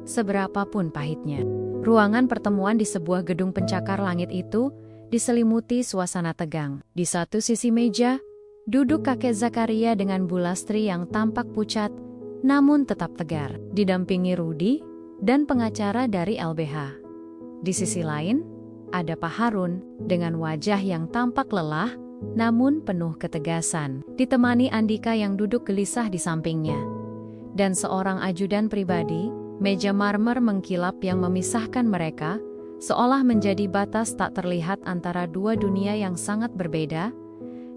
A: seberapapun pahitnya. Ruangan pertemuan di sebuah gedung pencakar langit itu diselimuti suasana tegang. Di satu sisi meja, duduk kakek Zakaria dengan Bu Lastri yang tampak pucat, namun tetap tegar, didampingi Rudi dan pengacara dari LBH. Di sisi lain, ada Pak Harun dengan wajah yang tampak lelah, namun penuh ketegasan, ditemani Andika yang duduk gelisah di sampingnya. Dan seorang ajudan pribadi, meja marmer mengkilap yang memisahkan mereka, seolah menjadi batas tak terlihat antara dua dunia yang sangat berbeda,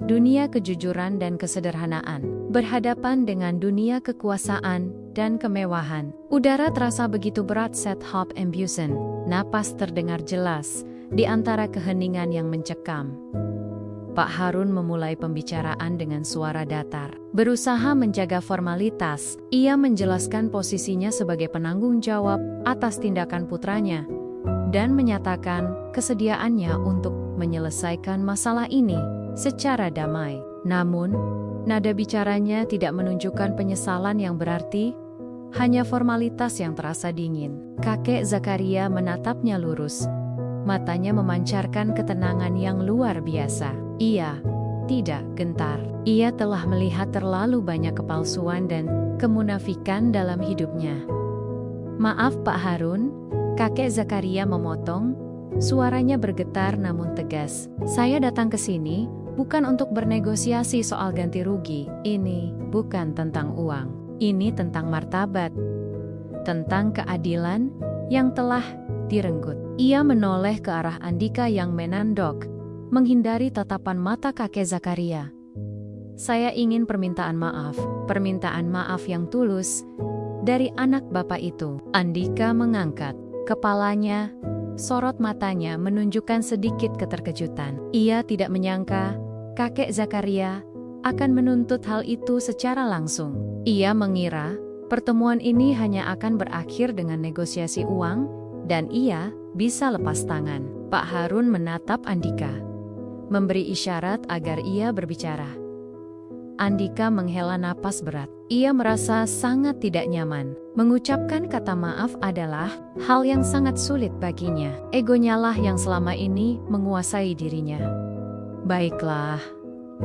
A: dunia kejujuran dan kesederhanaan, berhadapan dengan dunia kekuasaan dan kemewahan. Udara terasa begitu berat saat Hop embusen, napas terdengar jelas, di antara keheningan yang mencekam. Pak Harun memulai pembicaraan dengan suara datar. Berusaha menjaga formalitas, ia menjelaskan posisinya sebagai penanggung jawab atas tindakan putranya, dan menyatakan kesediaannya untuk menyelesaikan masalah ini secara damai. Namun, nada bicaranya tidak menunjukkan penyesalan yang berarti, hanya formalitas yang terasa dingin. Kakek Zakaria menatapnya lurus. Matanya memancarkan ketenangan yang luar biasa. Ia tidak gentar. Ia telah melihat terlalu banyak kepalsuan dan kemunafikan dalam hidupnya. "Maaf Pak Harun," kakek Zakaria memotong, suaranya bergetar namun tegas. "Saya datang ke sini bukan untuk bernegosiasi soal ganti rugi. Ini bukan tentang uang. Ini tentang martabat, tentang keadilan yang telah direnggut." Ia menoleh ke arah Andika yang menandok, menghindari tatapan mata kakek Zakaria. "Saya ingin permintaan maaf yang tulus dari anak bapak itu." Andika mengangkat kepalanya, sorot matanya menunjukkan sedikit keterkejutan. Ia tidak menyangka kakek Zakaria akan menuntut hal itu secara langsung. Ia mengira pertemuan ini hanya akan berakhir dengan negosiasi uang, dan ia bisa lepas tangan. Pak Harun menatap Andika, memberi isyarat agar ia berbicara. Andika menghela napas berat. Ia merasa sangat tidak nyaman. Mengucapkan kata maaf adalah hal yang sangat sulit baginya. Egonya lah yang selama ini menguasai dirinya. "Baiklah,"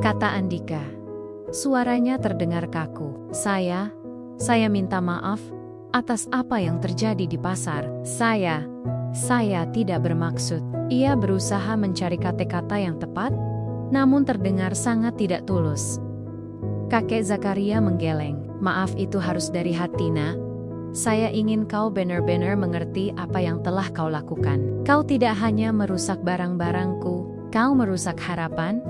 A: kata Andika. Suaranya terdengar kaku. Saya minta maaf atas apa yang terjadi di pasar. Saya tidak bermaksud." Ia berusaha mencari kata-kata yang tepat, namun terdengar sangat tidak tulus. Kakek Zakaria menggeleng. "Maaf itu harus dari hati, Nak. Saya ingin kau benar-benar mengerti apa yang telah kau lakukan. Kau tidak hanya merusak barang-barangku, kau merusak harapan,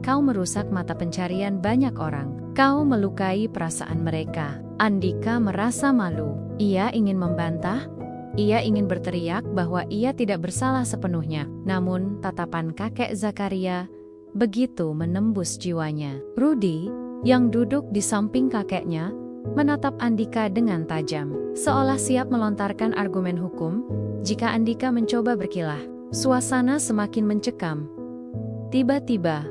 A: kau merusak mata pencarian banyak orang. Kau melukai perasaan mereka." Andika merasa malu. Ia ingin membantah, ia ingin berteriak bahwa ia tidak bersalah sepenuhnya. Namun tatapan kakek Zakaria begitu menembus jiwanya. Rudi, yang duduk di samping kakeknya, menatap Andika dengan tajam, seolah siap melontarkan argumen hukum jika Andika mencoba berkilah. Suasana semakin mencekam. Tiba-tiba,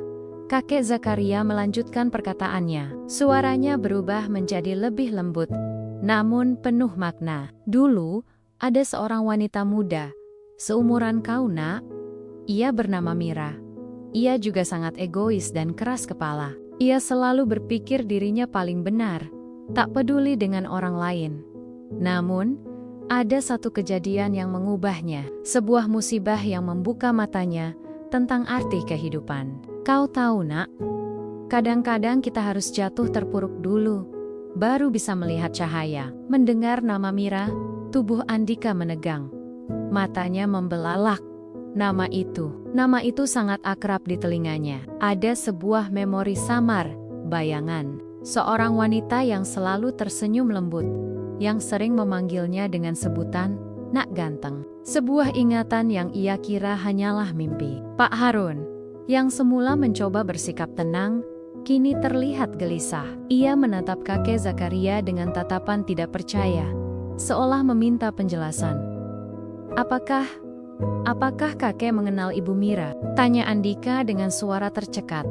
A: kakek Zakaria melanjutkan perkataannya. Suaranya berubah menjadi lebih lembut, namun penuh makna. "Dulu, ada seorang wanita muda, seumuran kau, Nak. Ia bernama Mira. Ia juga sangat egois dan keras kepala. Ia selalu berpikir dirinya paling benar, tak peduli dengan orang lain. Namun, ada satu kejadian yang mengubahnya, sebuah musibah yang membuka matanya tentang arti kehidupan. Kau tahu, Nak, kadang-kadang kita harus jatuh terpuruk dulu, baru bisa melihat cahaya." Mendengar nama Mira, tubuh Andika menegang. Matanya membelalak. Nama itu sangat akrab di telinganya. Ada sebuah memori samar, bayangan. Seorang wanita yang selalu tersenyum lembut, yang sering memanggilnya dengan sebutan, "Nak ganteng." Sebuah ingatan yang ia kira hanyalah mimpi. "Pak Harun," yang semula mencoba bersikap tenang, kini terlihat gelisah. Ia menatap kakek Zakaria dengan tatapan tidak percaya, seolah meminta penjelasan. Apakah kakek mengenal Ibu Mira? Tanya Andika dengan suara tercekat.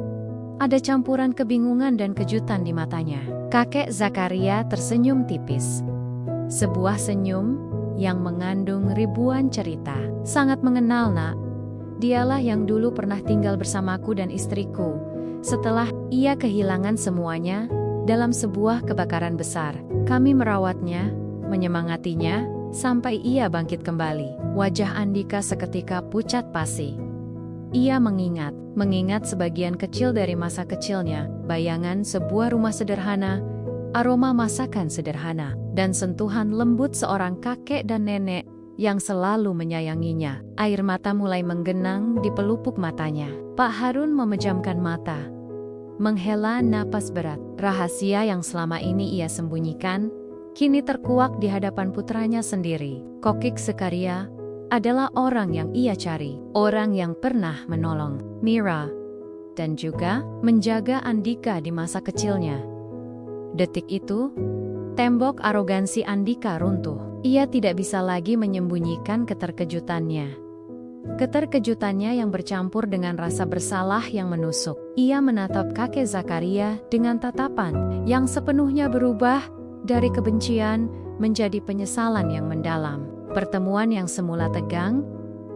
A: Ada campuran kebingungan dan kejutan di matanya. Kakek Zakaria tersenyum tipis. Sebuah senyum yang mengandung ribuan cerita. Sangat mengenal, Nak. Dialah yang dulu pernah tinggal bersamaku dan istriku. Setelah ia kehilangan semuanya dalam sebuah kebakaran besar, kami merawatnya, menyemangatinya, sampai ia bangkit kembali. Wajah Andika seketika pucat pasi. Ia mengingat sebagian kecil dari masa kecilnya, bayangan sebuah rumah sederhana, aroma masakan sederhana, dan sentuhan lembut seorang kakek dan nenek yang selalu menyayanginya. Air mata mulai menggenang di pelupuk matanya. Pak Harun memejamkan mata, menghela napas berat. Rahasia yang selama ini ia sembunyikan, kini terkuak di hadapan putranya sendiri. Kokik Zakaria adalah orang yang ia cari, orang yang pernah menolong Mira, dan juga menjaga Andika di masa kecilnya. Detik itu, tembok arogansi Andika runtuh. Ia tidak bisa lagi menyembunyikan keterkejutannya. Keterkejutannya yang bercampur dengan rasa bersalah yang menusuk. Ia menatap kakek Zakaria dengan tatapan yang sepenuhnya berubah dari kebencian menjadi penyesalan yang mendalam. Pertemuan yang semula tegang,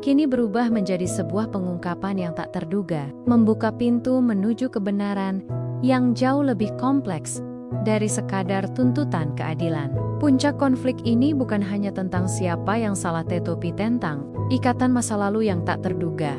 A: kini berubah menjadi sebuah pengungkapan yang tak terduga, membuka pintu menuju kebenaran yang jauh lebih kompleks dari sekadar tuntutan keadilan. Puncak konflik ini bukan hanya tentang siapa yang salah Tetopi tentang ikatan masa lalu yang tak terduga,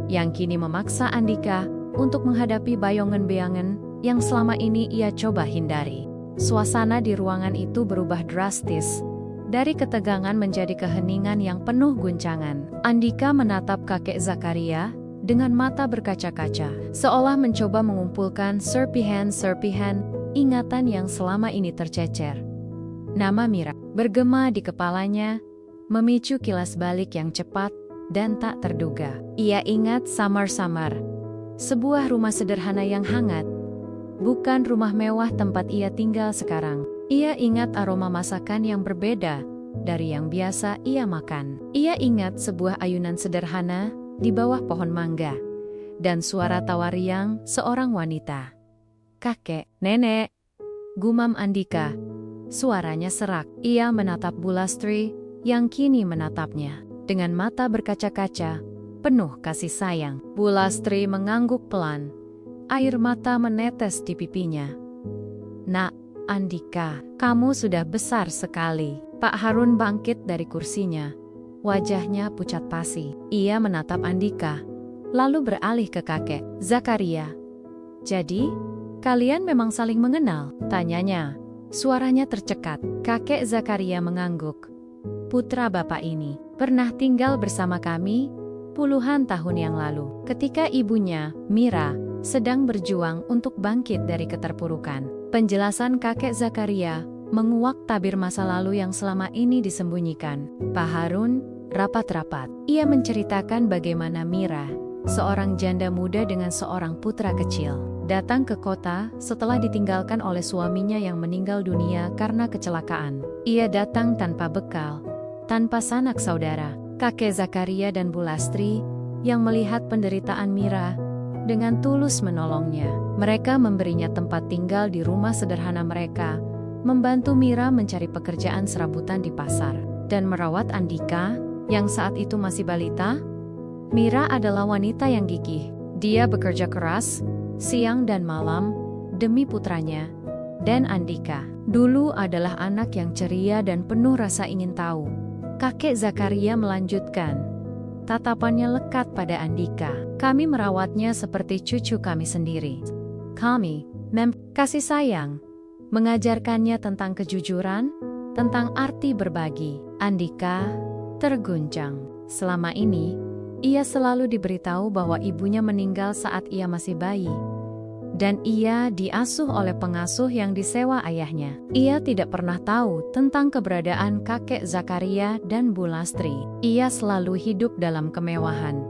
A: yang kini memaksa Andika untuk menghadapi bayangan-bayangan yang selama ini ia coba hindari. Suasana di ruangan itu berubah drastis, dari ketegangan menjadi keheningan yang penuh guncangan. Andika menatap kakek Zakaria dengan mata berkaca-kaca, seolah mencoba mengumpulkan serpihan ingatan yang selama ini tercecer. Nama Mira bergema di kepalanya, memicu kilas balik yang cepat dan tak terduga. Ia ingat samar-samar sebuah rumah sederhana yang hangat, bukan rumah mewah tempat ia tinggal sekarang. Ia ingat aroma masakan yang berbeda dari yang biasa ia makan. Ia ingat sebuah ayunan sederhana di bawah pohon mangga, dan suara tawa riang seorang wanita. "Kakek, nenek," gumam Andika. Suaranya serak. Ia menatap Bulastri yang kini menatapnya dengan mata berkaca-kaca, penuh kasih sayang. Bulastri mengangguk pelan. Air mata menetes di pipinya. "Nak, Andika, kamu sudah besar sekali." Pak Harun bangkit dari kursinya. Wajahnya pucat pasi. Ia menatap Andika, lalu beralih ke kakek Zakaria. "Jadi, kalian memang saling mengenal?" tanyanya. Suaranya tercekat. Kakek Zakaria mengangguk. "Putra bapak ini pernah tinggal bersama kami puluhan tahun yang lalu, ketika ibunya, Mira, sedang berjuang untuk bangkit dari keterpurukan." Penjelasan kakek Zakaria menguak tabir masa lalu yang selama ini disembunyikan. Pak Harun rapat-rapat. Ia menceritakan bagaimana Mira, seorang janda muda dengan seorang putra kecil, datang ke kota setelah ditinggalkan oleh suaminya yang meninggal dunia karena kecelakaan. Ia datang tanpa bekal, tanpa sanak saudara. Kakek Zakaria dan Bulastri yang melihat penderitaan Mira dengan tulus menolongnya. Mereka memberinya tempat tinggal di rumah sederhana mereka, membantu Mira mencari pekerjaan serabutan di pasar, dan merawat Andika yang saat itu masih balita. Mira adalah wanita yang gigih. Dia bekerja keras siang dan malam demi putranya dan Andika. Dulu adalah anak yang ceria dan penuh rasa ingin tahu. Kakek Zakaria melanjutkan, tatapannya lekat pada Andika. "Kami merawatnya seperti cucu kami sendiri. Kami kasih sayang, mengajarkannya tentang kejujuran, tentang arti berbagi." Andika terguncang. Selama ini, ia selalu diberitahu bahwa ibunya meninggal saat ia masih bayi, dan ia diasuh oleh pengasuh yang disewa ayahnya. Ia tidak pernah tahu tentang keberadaan kakek Zakaria dan Bulastri. Ia selalu hidup dalam kemewahan,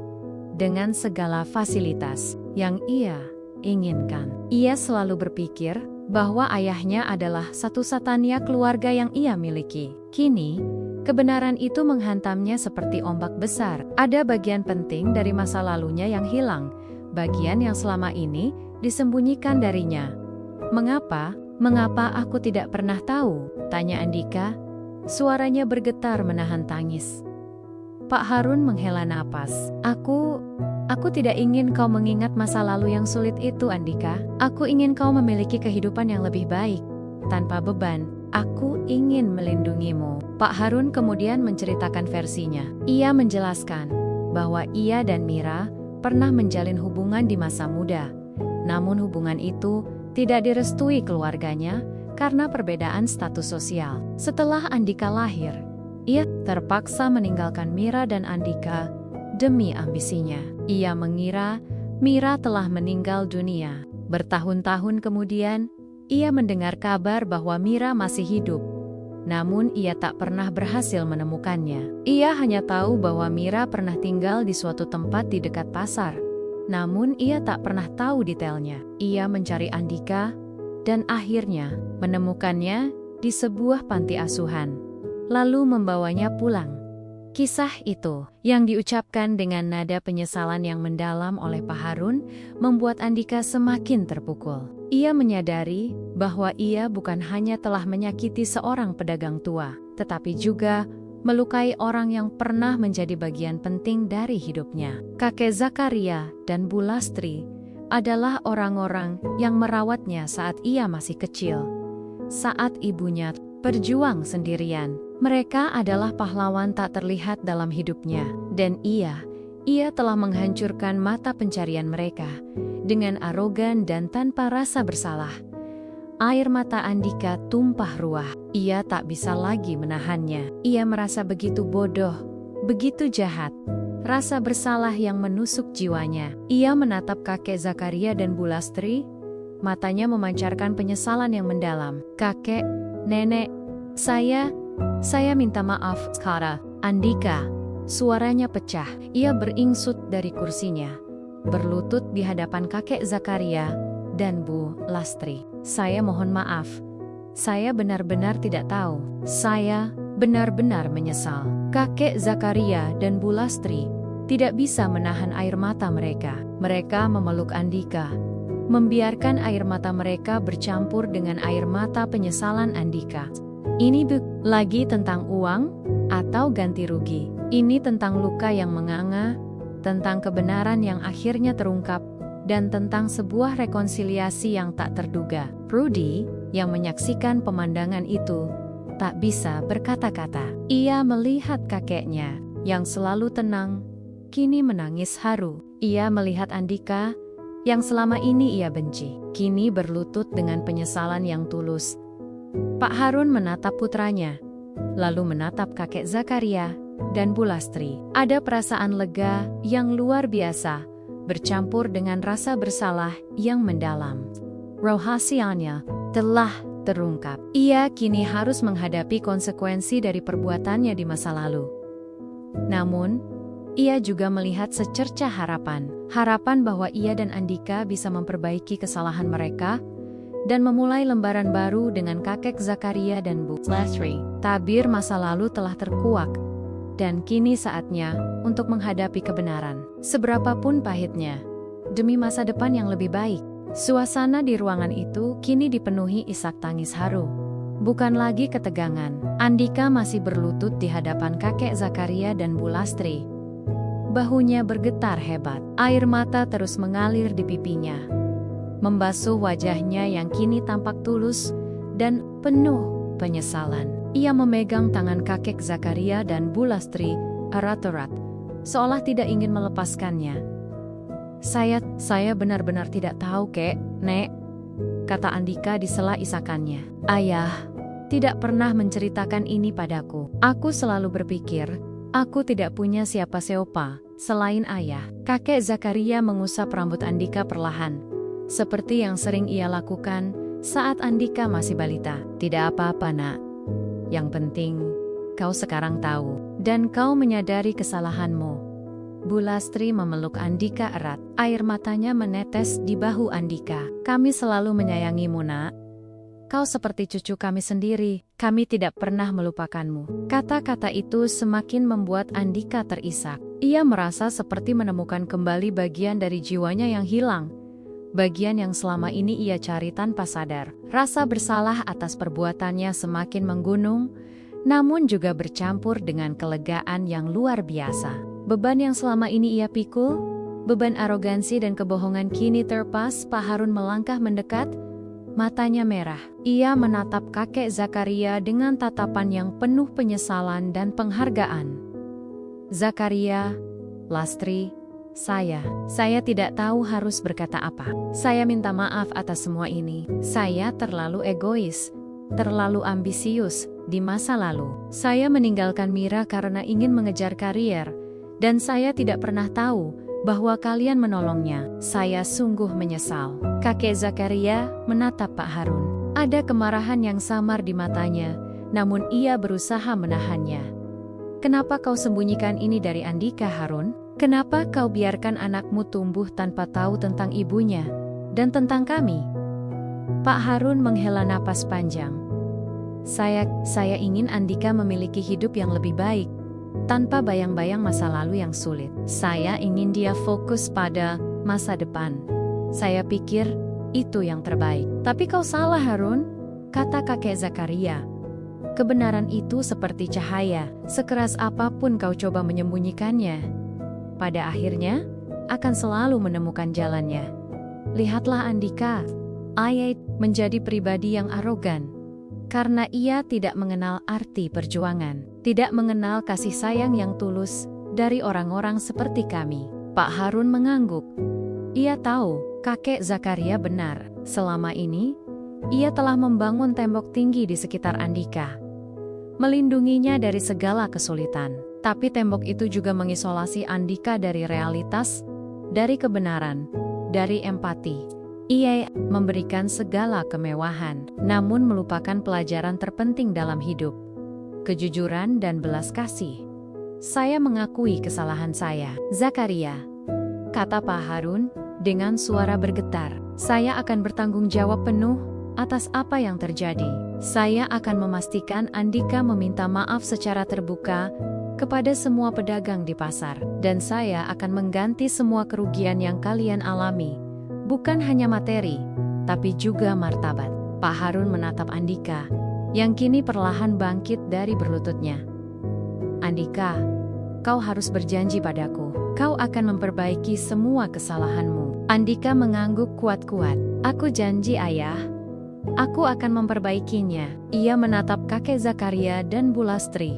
A: dengan segala fasilitas yang ia inginkan. Ia selalu berpikir bahwa ayahnya adalah satu-satunya keluarga yang ia miliki. Kini, kebenaran itu menghantamnya seperti ombak besar. Ada bagian penting dari masa lalunya yang hilang, bagian yang selama ini disembunyikan darinya. "Mengapa? Mengapa aku tidak pernah tahu?" tanya Andika. Suaranya bergetar menahan tangis. Pak Harun menghela napas. Aku tidak ingin kau mengingat masa lalu yang sulit itu, Andika. Aku ingin kau memiliki kehidupan yang lebih baik, tanpa beban. Aku ingin melindungimu." Pak Harun kemudian menceritakan versinya. Ia menjelaskan bahwa ia dan Mira pernah menjalin hubungan di masa muda. Namun hubungan itu tidak direstui keluarganya karena perbedaan status sosial. Setelah Andika lahir, ia terpaksa meninggalkan Mira dan Andika demi ambisinya. Ia mengira Mira telah meninggal dunia. Bertahun-tahun kemudian, ia mendengar kabar bahwa Mira masih hidup. Namun ia tak pernah berhasil menemukannya. Ia hanya tahu bahwa Mira pernah tinggal di suatu tempat di dekat pasar. Namun ia tak pernah tahu detailnya. Ia mencari Andika dan akhirnya menemukannya di sebuah panti asuhan, lalu membawanya pulang. Kisah itu, yang diucapkan dengan nada penyesalan yang mendalam oleh Pak Harun, membuat Andika semakin terpukul. Ia menyadari bahwa ia bukan hanya telah menyakiti seorang pedagang tua, tetapi juga melukai orang yang pernah menjadi bagian penting dari hidupnya. Kakek Zakaria dan Bu Lastri adalah orang-orang yang merawatnya saat ia masih kecil. Saat ibunya berjuang sendirian, mereka adalah pahlawan tak terlihat dalam hidupnya, dan ia telah menghancurkan mata pencarian mereka dengan arogan dan tanpa rasa bersalah. Air mata Andika tumpah ruah. Ia tak bisa lagi menahannya. Ia merasa begitu bodoh, begitu jahat. Rasa bersalah yang menusuk jiwanya. Ia menatap kakek Zakaria dan Bu Lastri. Matanya memancarkan penyesalan yang mendalam. "Kakek, nenek, saya minta maaf," kata Andika. Suaranya pecah. Ia beringsut dari kursinya, berlutut di hadapan kakek Zakaria dan Bu Lastri. "Saya mohon maaf. Saya benar-benar tidak tahu. Saya benar-benar menyesal." Kakek Zakaria dan Bu Lastri tidak bisa menahan air mata mereka. Mereka memeluk Andika, membiarkan air mata mereka bercampur dengan air mata penyesalan Andika. Ini bukan lagi tentang uang atau ganti rugi. Ini tentang luka yang menganga, tentang kebenaran yang akhirnya terungkap, dan tentang sebuah rekonsiliasi yang tak terduga. Rudy, yang menyaksikan pemandangan itu, tak bisa berkata-kata. Ia melihat kakeknya, yang selalu tenang, kini menangis haru. Ia melihat Andika, yang selama ini ia benci, kini berlutut dengan penyesalan yang tulus. Pak Harun menatap putranya, lalu menatap kakek Zakaria dan Bu Lastri. Ada perasaan lega yang luar biasa, bercampur dengan rasa bersalah yang mendalam. Rahasianya telah terungkap. Ia kini harus menghadapi konsekuensi dari perbuatannya di masa lalu. Namun, ia juga melihat secercah harapan. Harapan bahwa ia dan Andika bisa memperbaiki kesalahan mereka dan memulai lembaran baru dengan kakek Zakaria dan Bu Lastri. Tabir masa lalu telah terkuak, dan kini saatnya untuk menghadapi kebenaran. Seberapapun pahitnya, demi masa depan yang lebih baik. Suasana di ruangan itu kini dipenuhi isak tangis haru. Bukan lagi ketegangan. Andika masih berlutut di hadapan kakek Zakaria dan Bu Lastri. Bahunya bergetar hebat. Air mata terus mengalir di pipinya, membasuh wajahnya yang kini tampak tulus dan penuh penyesalan. Ia memegang tangan kakek Zakaria dan Bu Lastri erat-erat, seolah tidak ingin melepaskannya. Saya benar-benar tidak tahu, Kek, Nek," kata Andika di sela isakannya. "Ayah tidak pernah menceritakan ini padaku. Aku selalu berpikir, aku tidak punya siapa-siapa selain ayah." Kakek Zakaria mengusap rambut Andika perlahan, seperti yang sering ia lakukan saat Andika masih balita. "Tidak apa-apa, Nak. Yang penting, kau sekarang tahu, dan kau menyadari kesalahanmu. Bulastri memeluk Andika erat. Air matanya menetes di bahu Andika. Kami selalu menyayangimu, nak. Kau seperti cucu kami sendiri, kami tidak pernah melupakanmu. Kata-kata itu semakin membuat Andika terisak. Ia merasa seperti menemukan kembali bagian dari jiwanya yang hilang. Bagian yang selama ini ia cari tanpa sadar. Rasa bersalah atas perbuatannya semakin menggunung, namun juga bercampur dengan kelegaan yang luar biasa. Beban yang selama ini ia pikul, beban arogansi dan kebohongan kini terpas. Pak Harun melangkah mendekat, matanya merah. Ia menatap kakek Zakaria dengan tatapan yang penuh penyesalan dan penghargaan. Zakaria, Lastri, saya tidak tahu harus berkata apa. Saya minta maaf atas semua ini. Saya terlalu egois, terlalu ambisius di masa lalu. Saya meninggalkan Mira karena ingin mengejar karier, dan saya tidak pernah tahu bahwa kalian menolongnya. Saya sungguh menyesal. Kakek Zakaria menatap Pak Harun. Ada kemarahan yang samar di matanya, namun ia berusaha menahannya. Kenapa kau sembunyikan ini dari Andika, Harun? Kenapa kau biarkan anakmu tumbuh tanpa tahu tentang ibunya dan tentang kami? Pak Harun menghela napas panjang. Saya ingin Andika memiliki hidup yang lebih baik, tanpa bayang-bayang masa lalu yang sulit. Saya ingin dia fokus pada masa depan. Saya pikir itu yang terbaik. Tapi kau salah, Harun, kata kakek Zakaria. Kebenaran itu seperti cahaya, sekeras apapun kau coba menyembunyikannya, pada akhirnya akan selalu menemukan jalannya. Lihatlah Andika, Ayat menjadi pribadi yang arogan, karena ia tidak mengenal arti perjuangan, tidak mengenal kasih sayang yang tulus dari orang-orang seperti kami. Pak Harun mengangguk. Ia tahu kakek Zakaria benar. Selama ini, ia telah membangun tembok tinggi di sekitar Andika, melindunginya dari segala kesulitan. Tapi tembok itu juga mengisolasi Andika dari realitas, dari kebenaran, dari empati. Ia memberikan segala kemewahan, namun melupakan pelajaran terpenting dalam hidup, kejujuran dan belas kasih. Saya mengakui kesalahan saya, Zakaria, kata Pak Harun dengan suara bergetar. Saya akan bertanggung jawab penuh atas apa yang terjadi. Saya akan memastikan Andika meminta maaf secara terbuka kepada semua pedagang di pasar, dan saya akan mengganti semua kerugian yang kalian alami. Bukan hanya materi, tapi juga martabat. Pak Harun menatap Andika, yang kini perlahan bangkit dari berlututnya. Andika, kau harus berjanji padaku. Kau akan memperbaiki semua kesalahanmu. Andika mengangguk kuat-kuat. Aku janji, Ayah. Aku akan memperbaikinya. Ia menatap kakek Zakaria dan Bulastri.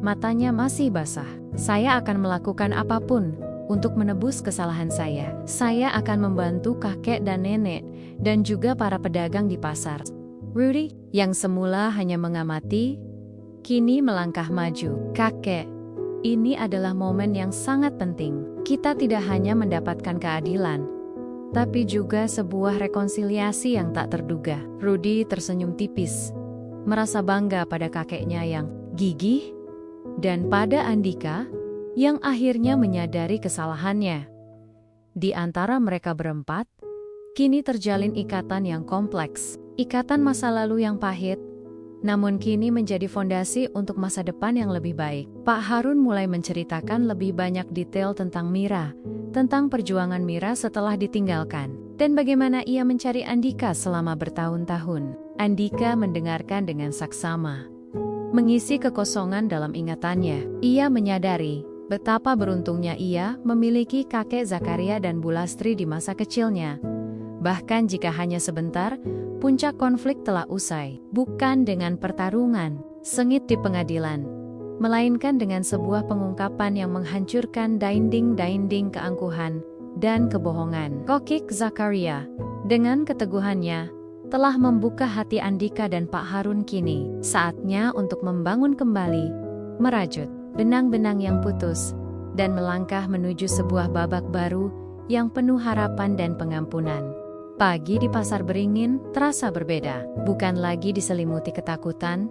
A: Matanya masih basah. Saya akan melakukan apapun untuk menebus kesalahan saya. Saya akan membantu kakek dan nenek, dan juga para pedagang di pasar. Rudy, yang semula hanya mengamati, kini melangkah maju. Kakek, ini adalah momen yang sangat penting. Kita tidak hanya mendapatkan keadilan, tapi juga sebuah rekonsiliasi yang tak terduga. Rudy tersenyum tipis, merasa bangga pada kakeknya yang gigih, dan pada Andika, yang akhirnya menyadari kesalahannya. Di antara mereka berempat, kini terjalin ikatan yang kompleks. Ikatan masa lalu yang pahit, namun kini menjadi fondasi untuk masa depan yang lebih baik. Pak Harun mulai menceritakan lebih banyak detail tentang Mira, tentang perjuangan Mira setelah ditinggalkan, dan bagaimana ia mencari Andika selama bertahun-tahun. Andika mendengarkan dengan saksama, mengisi kekosongan dalam ingatannya. Ia menyadari betapa beruntungnya ia memiliki kakek Zakaria dan Bulastri di masa kecilnya. Bahkan jika hanya sebentar, puncak konflik telah usai, bukan dengan pertarungan sengit di pengadilan, melainkan dengan sebuah pengungkapan yang menghancurkan dinding-dinding keangkuhan dan kebohongan. Kokik Zakaria, dengan keteguhannya, telah membuka hati Andika dan Pak Harun. Kini, saatnya untuk membangun kembali, merajut benang-benang yang putus, dan melangkah menuju sebuah babak baru yang penuh harapan dan pengampunan. Pagi di Pasar Beringin terasa berbeda, bukan lagi diselimuti ketakutan,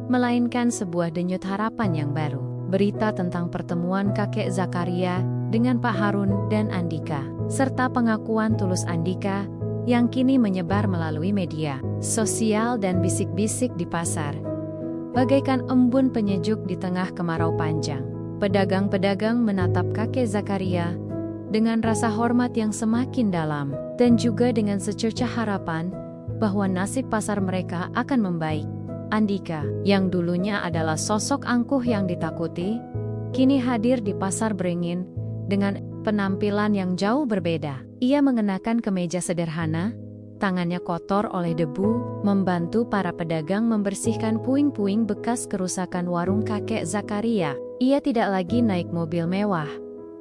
A: melainkan sebuah denyut harapan yang baru. Berita tentang pertemuan kakek Zakaria dengan Pak Harun dan Andika, serta pengakuan tulus Andika yang kini menyebar melalui media sosial dan bisik-bisik di pasar, bagaikan embun penyejuk di tengah kemarau panjang. Pedagang-pedagang menatap kakek Zakaria dengan rasa hormat yang semakin dalam, dan juga dengan secercah harapan bahwa nasib pasar mereka akan membaik. Andika, yang dulunya adalah sosok angkuh yang ditakuti, kini hadir di pasar Beringin dengan penampilan yang jauh berbeda. Ia mengenakan kemeja sederhana, tangannya kotor oleh debu, membantu para pedagang membersihkan puing-puing bekas kerusakan warung kakek Zakaria. Ia tidak lagi naik mobil mewah,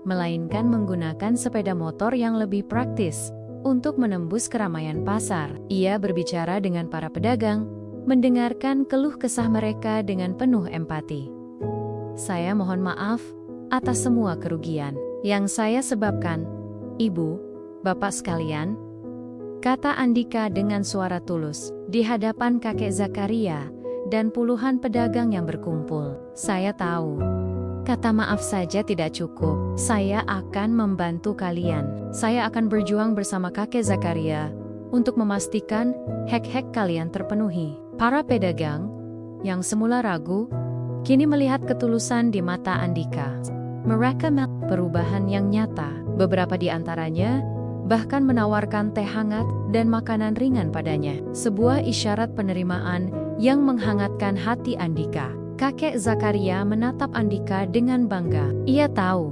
A: melainkan menggunakan sepeda motor yang lebih praktis untuk menembus keramaian pasar. Ia berbicara dengan para pedagang, mendengarkan keluh kesah mereka dengan penuh empati. "Saya mohon maaf atas semua kerugian yang saya sebabkan, Ibu, Bapak sekalian," kata Andika dengan suara tulus di hadapan kakek Zakaria dan puluhan pedagang yang berkumpul. "Saya tahu, kata maaf saja tidak cukup. Saya akan membantu kalian. Saya akan berjuang bersama kakek Zakaria untuk memastikan hak-hak kalian terpenuhi." Para pedagang yang semula ragu, kini melihat ketulusan di mata Andika. Mereka melihat perubahan yang nyata. Beberapa di antaranya bahkan menawarkan teh hangat dan makanan ringan padanya. Sebuah isyarat penerimaan yang menghangatkan hati Andika. Kakek Zakaria menatap Andika dengan bangga. Ia tahu,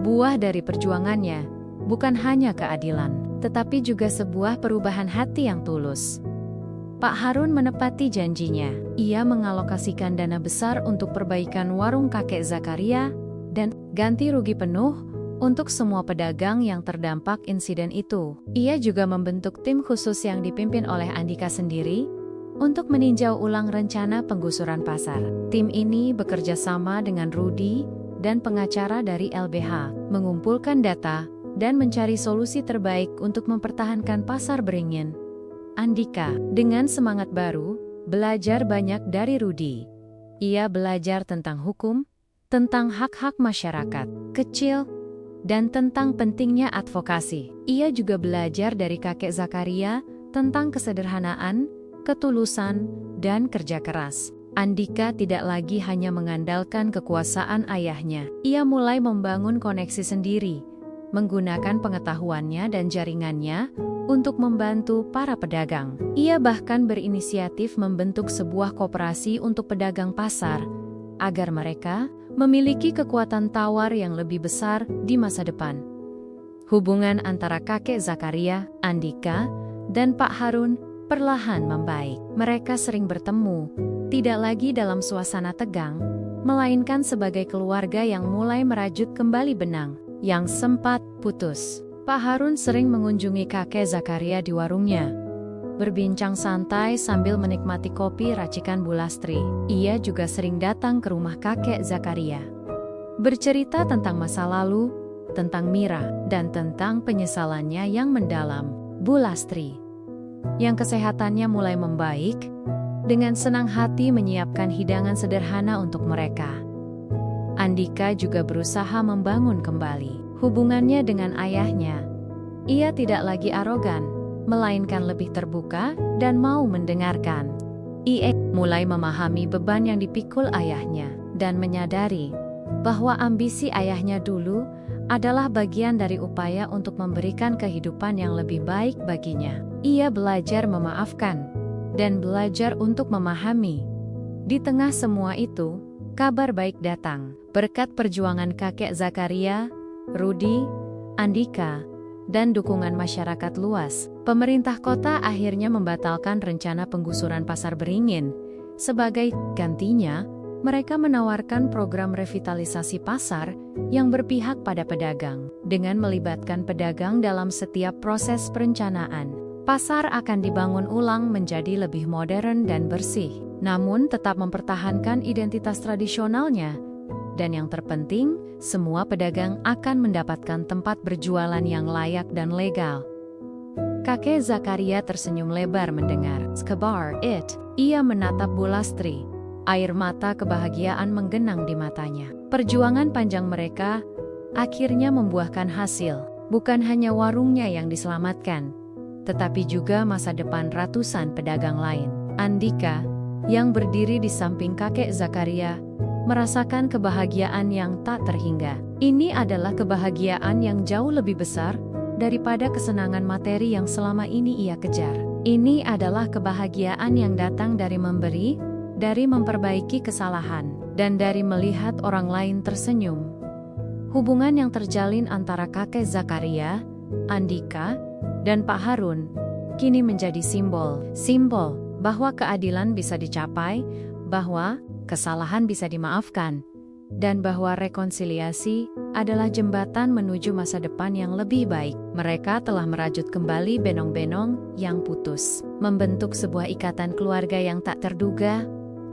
A: buah dari perjuangannya bukan hanya keadilan, tetapi juga sebuah perubahan hati yang tulus. Pak Harun menepati janjinya. Ia mengalokasikan dana besar untuk perbaikan warung kakek Zakaria dan ganti rugi penuh untuk semua pedagang yang terdampak insiden itu. Ia juga membentuk tim khusus yang dipimpin oleh Andika sendiri untuk meninjau ulang rencana penggusuran pasar. Tim ini bekerja sama dengan Rudi dan pengacara dari LBH, mengumpulkan data dan mencari solusi terbaik untuk mempertahankan pasar Beringin. Andika, dengan semangat baru, belajar banyak dari Rudi. Ia belajar tentang hukum, tentang hak-hak masyarakat kecil, dan tentang pentingnya advokasi. Ia juga belajar dari kakek Zakaria tentang kesederhanaan, ketulusan, dan kerja keras. Andika tidak lagi hanya mengandalkan kekuasaan ayahnya. Ia mulai membangun koneksi sendiri, menggunakan pengetahuannya dan jaringannya untuk membantu para pedagang. Ia bahkan berinisiatif membentuk sebuah koperasi untuk pedagang pasar, agar mereka memiliki kekuatan tawar yang lebih besar di masa depan. Hubungan antara kakek Zakaria, Andika, dan Pak Harun perlahan membaik. Mereka sering bertemu, tidak lagi dalam suasana tegang, melainkan sebagai keluarga yang mulai merajut kembali benang yang sempat putus. Pak Harun sering mengunjungi kakek Zakaria di warungnya, berbincang santai sambil menikmati kopi racikan Bu Lastri. Ia juga sering datang ke rumah kakek Zakaria, bercerita tentang masa lalu, tentang Mira, dan tentang penyesalannya yang mendalam. Bu Lastri, yang kesehatannya mulai membaik, dengan senang hati menyiapkan hidangan sederhana untuk mereka. Andika juga berusaha membangun kembali hubungannya dengan ayahnya. Ia tidak lagi arogan, melainkan lebih terbuka dan mau mendengarkan. Ia mulai memahami beban yang dipikul ayahnya dan menyadari bahwa ambisi ayahnya dulu adalah bagian dari upaya untuk memberikan kehidupan yang lebih baik baginya. Ia belajar memaafkan dan belajar untuk memahami. Di tengah semua itu, kabar baik datang. Berkat perjuangan kakek Zakaria, Rudi, Andika, dan dukungan masyarakat luas, pemerintah kota akhirnya membatalkan rencana penggusuran pasar Beringin. Sebagai gantinya, mereka menawarkan program revitalisasi pasar yang berpihak pada pedagang. Dengan melibatkan pedagang dalam setiap proses perencanaan, pasar akan dibangun ulang menjadi lebih modern dan bersih, namun tetap mempertahankan identitas tradisionalnya. Dan yang terpenting, semua pedagang akan mendapatkan tempat berjualan yang layak dan legal. Kakek Zakaria tersenyum lebar mendengar kabar itu. Ia menatap Bu Lastri. Air mata kebahagiaan menggenang di matanya. Perjuangan panjang mereka akhirnya membuahkan hasil. Bukan hanya warungnya yang diselamatkan, tetapi juga masa depan ratusan pedagang lain. Andika, yang berdiri di samping kakek Zakaria, merasakan kebahagiaan yang tak terhingga. Ini adalah kebahagiaan yang jauh lebih besar daripada kesenangan materi yang selama ini ia kejar. Ini adalah kebahagiaan yang datang dari memberi, dari memperbaiki kesalahan, dan dari melihat orang lain tersenyum. Hubungan yang terjalin antara kakek Zakaria, Andika, dan Pak Harun kini menjadi simbol bahwa keadilan bisa dicapai, bahwa kesalahan bisa dimaafkan, dan bahwa rekonsiliasi adalah jembatan menuju masa depan yang lebih baik. Mereka telah merajut kembali benong-benong yang putus, membentuk sebuah ikatan keluarga yang tak terduga,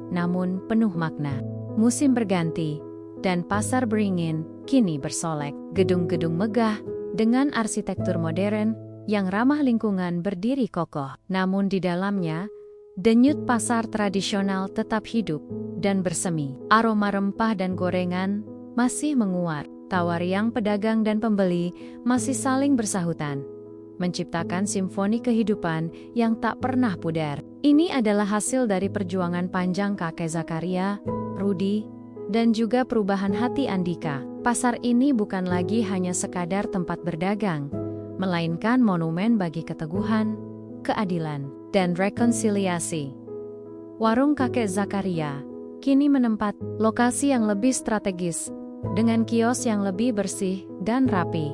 A: namun penuh makna. Musim berganti, dan pasar Beringin kini bersolek. Gedung-gedung megah dengan arsitektur modern yang ramah lingkungan berdiri kokoh. Namun di dalamnya, denyut pasar tradisional tetap hidup dan bersemi. Aroma rempah dan gorengan masih menguat. Tawariang pedagang dan pembeli masih saling bersahutan, menciptakan simfoni kehidupan yang tak pernah pudar. Ini adalah hasil dari perjuangan panjang kakek Zakaria, Rudi, dan juga perubahan hati Andika. Pasar ini bukan lagi hanya sekadar tempat berdagang, melainkan monumen bagi keteguhan, keadilan, dan rekonsiliasi. Warung kakek Zakaria kini menempat lokasi yang lebih strategis, dengan kios yang lebih bersih dan rapi.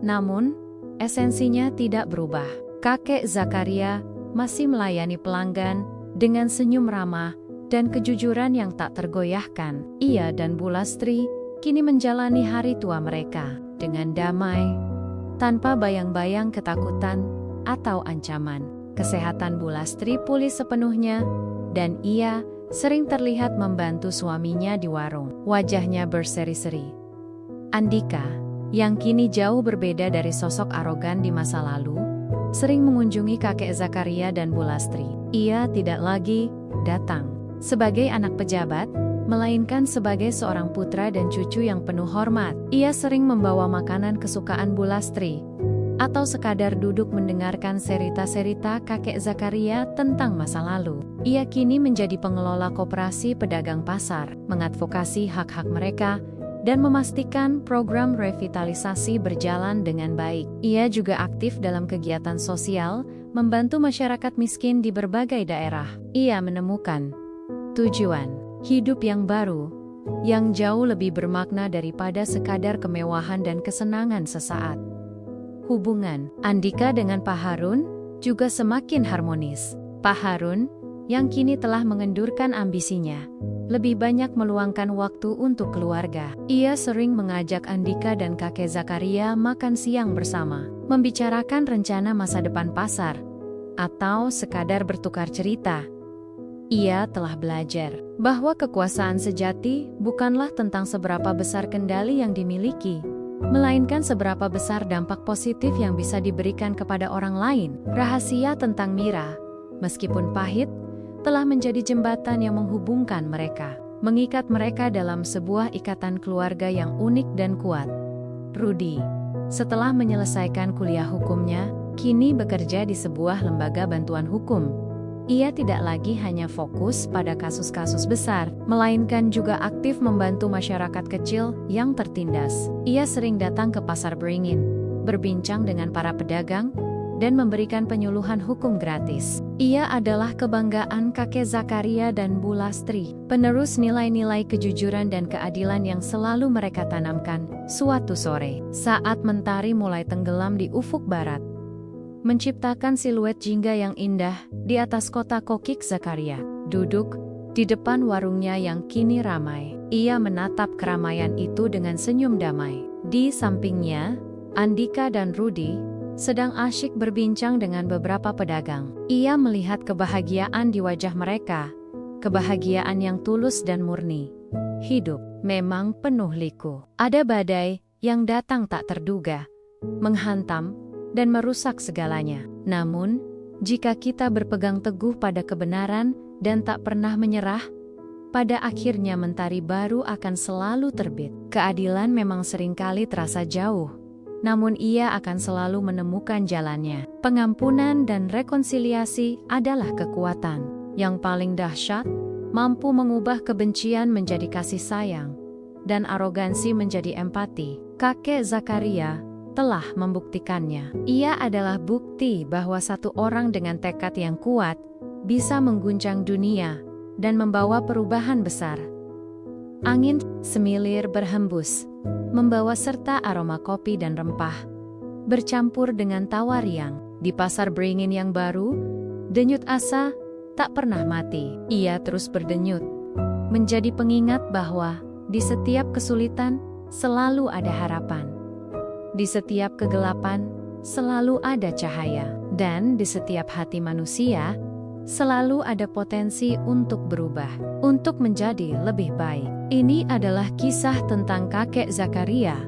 A: Namun, esensinya tidak berubah. Kakek Zakaria masih melayani pelanggan dengan senyum ramah dan kejujuran yang tak tergoyahkan. Ia dan Bu Lastri kini menjalani hari tua mereka dengan damai, tanpa bayang-bayang ketakutan atau ancaman. Kesehatan Bu Lastri pulih sepenuhnya, dan ia sering terlihat membantu suaminya di warung. Wajahnya berseri-seri. Andika, yang kini jauh berbeda dari sosok arogan di masa lalu, sering mengunjungi kakek Zakaria dan Bu Lastri. Ia tidak lagi datang sebagai anak pejabat, melainkan sebagai seorang putra dan cucu yang penuh hormat. Ia sering membawa makanan kesukaan Bu Lastri, atau sekadar duduk mendengarkan cerita-cerita kakek Zakaria tentang masa lalu. Ia kini menjadi pengelola koperasi pedagang pasar, mengadvokasi hak-hak mereka, dan memastikan program revitalisasi berjalan dengan baik. Ia juga aktif dalam kegiatan sosial, membantu masyarakat miskin di berbagai daerah. Ia menemukan tujuan hidup yang baru, yang jauh lebih bermakna daripada sekadar kemewahan dan kesenangan sesaat. Hubungan Andika dengan Pak Harun juga semakin harmonis. Pak Harun, yang kini telah mengendurkan ambisinya, lebih banyak meluangkan waktu untuk keluarga. Ia sering mengajak Andika dan kakek Zakaria makan siang bersama, membicarakan rencana masa depan pasar, atau sekadar bertukar cerita. Ia telah belajar bahwa kekuasaan sejati bukanlah tentang seberapa besar kendali yang dimiliki, melainkan seberapa besar dampak positif yang bisa diberikan kepada orang lain. Rahasia tentang Mira, meskipun pahit, telah menjadi jembatan yang menghubungkan mereka, mengikat mereka dalam sebuah ikatan keluarga yang unik dan kuat. Rudi, setelah menyelesaikan kuliah hukumnya, kini bekerja di sebuah lembaga bantuan hukum. Ia tidak lagi hanya fokus pada kasus-kasus besar, melainkan juga aktif membantu masyarakat kecil yang tertindas. Ia sering datang ke pasar Beringin, berbincang dengan para pedagang, dan memberikan penyuluhan hukum gratis. Ia adalah kebanggaan kakek Zakaria dan Bu Lastri, penerus nilai-nilai kejujuran dan keadilan yang selalu mereka tanamkan. Suatu sore, saat mentari mulai tenggelam di ufuk barat, menciptakan siluet jingga yang indah di atas kota kokik Zakaria duduk di depan warungnya yang kini ramai. Ia menatap keramaian itu dengan senyum damai. Di sampingnya, Andika dan Rudi sedang asyik berbincang dengan beberapa pedagang. Ia melihat kebahagiaan di wajah mereka, kebahagiaan yang tulus dan murni. Hidup memang penuh liku. Ada badai yang datang tak terduga, menghantam dan merusak segalanya. Namun, jika kita berpegang teguh pada kebenaran dan tak pernah menyerah, pada akhirnya mentari baru akan selalu terbit. Keadilan memang seringkali terasa jauh, namun ia akan selalu menemukan jalannya. Pengampunan dan rekonsiliasi adalah kekuatan yang paling dahsyat, mampu mengubah kebencian menjadi kasih sayang, dan arogansi menjadi empati. Kakek Zakaria telah membuktikannya. Ia adalah bukti bahwa satu orang dengan tekad yang kuat bisa mengguncang dunia dan membawa perubahan besar. Angin semilir berhembus, membawa serta aroma kopi dan rempah, bercampur dengan tawa riang. Di pasar beringin yang baru, denyut asa tak pernah mati. Ia terus berdenyut, menjadi pengingat bahwa di setiap kesulitan selalu ada harapan. Di setiap kegelapan selalu ada cahaya, dan di setiap hati manusia selalu ada potensi untuk berubah, untuk menjadi lebih baik. Ini adalah kisah tentang kakek Zakaria,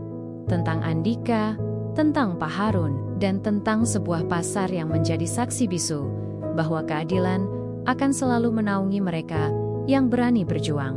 A: tentang Andika, tentang Pak Harun, dan tentang sebuah pasar yang menjadi saksi bisu bahwa keadilan akan selalu menaungi mereka yang berani berjuang.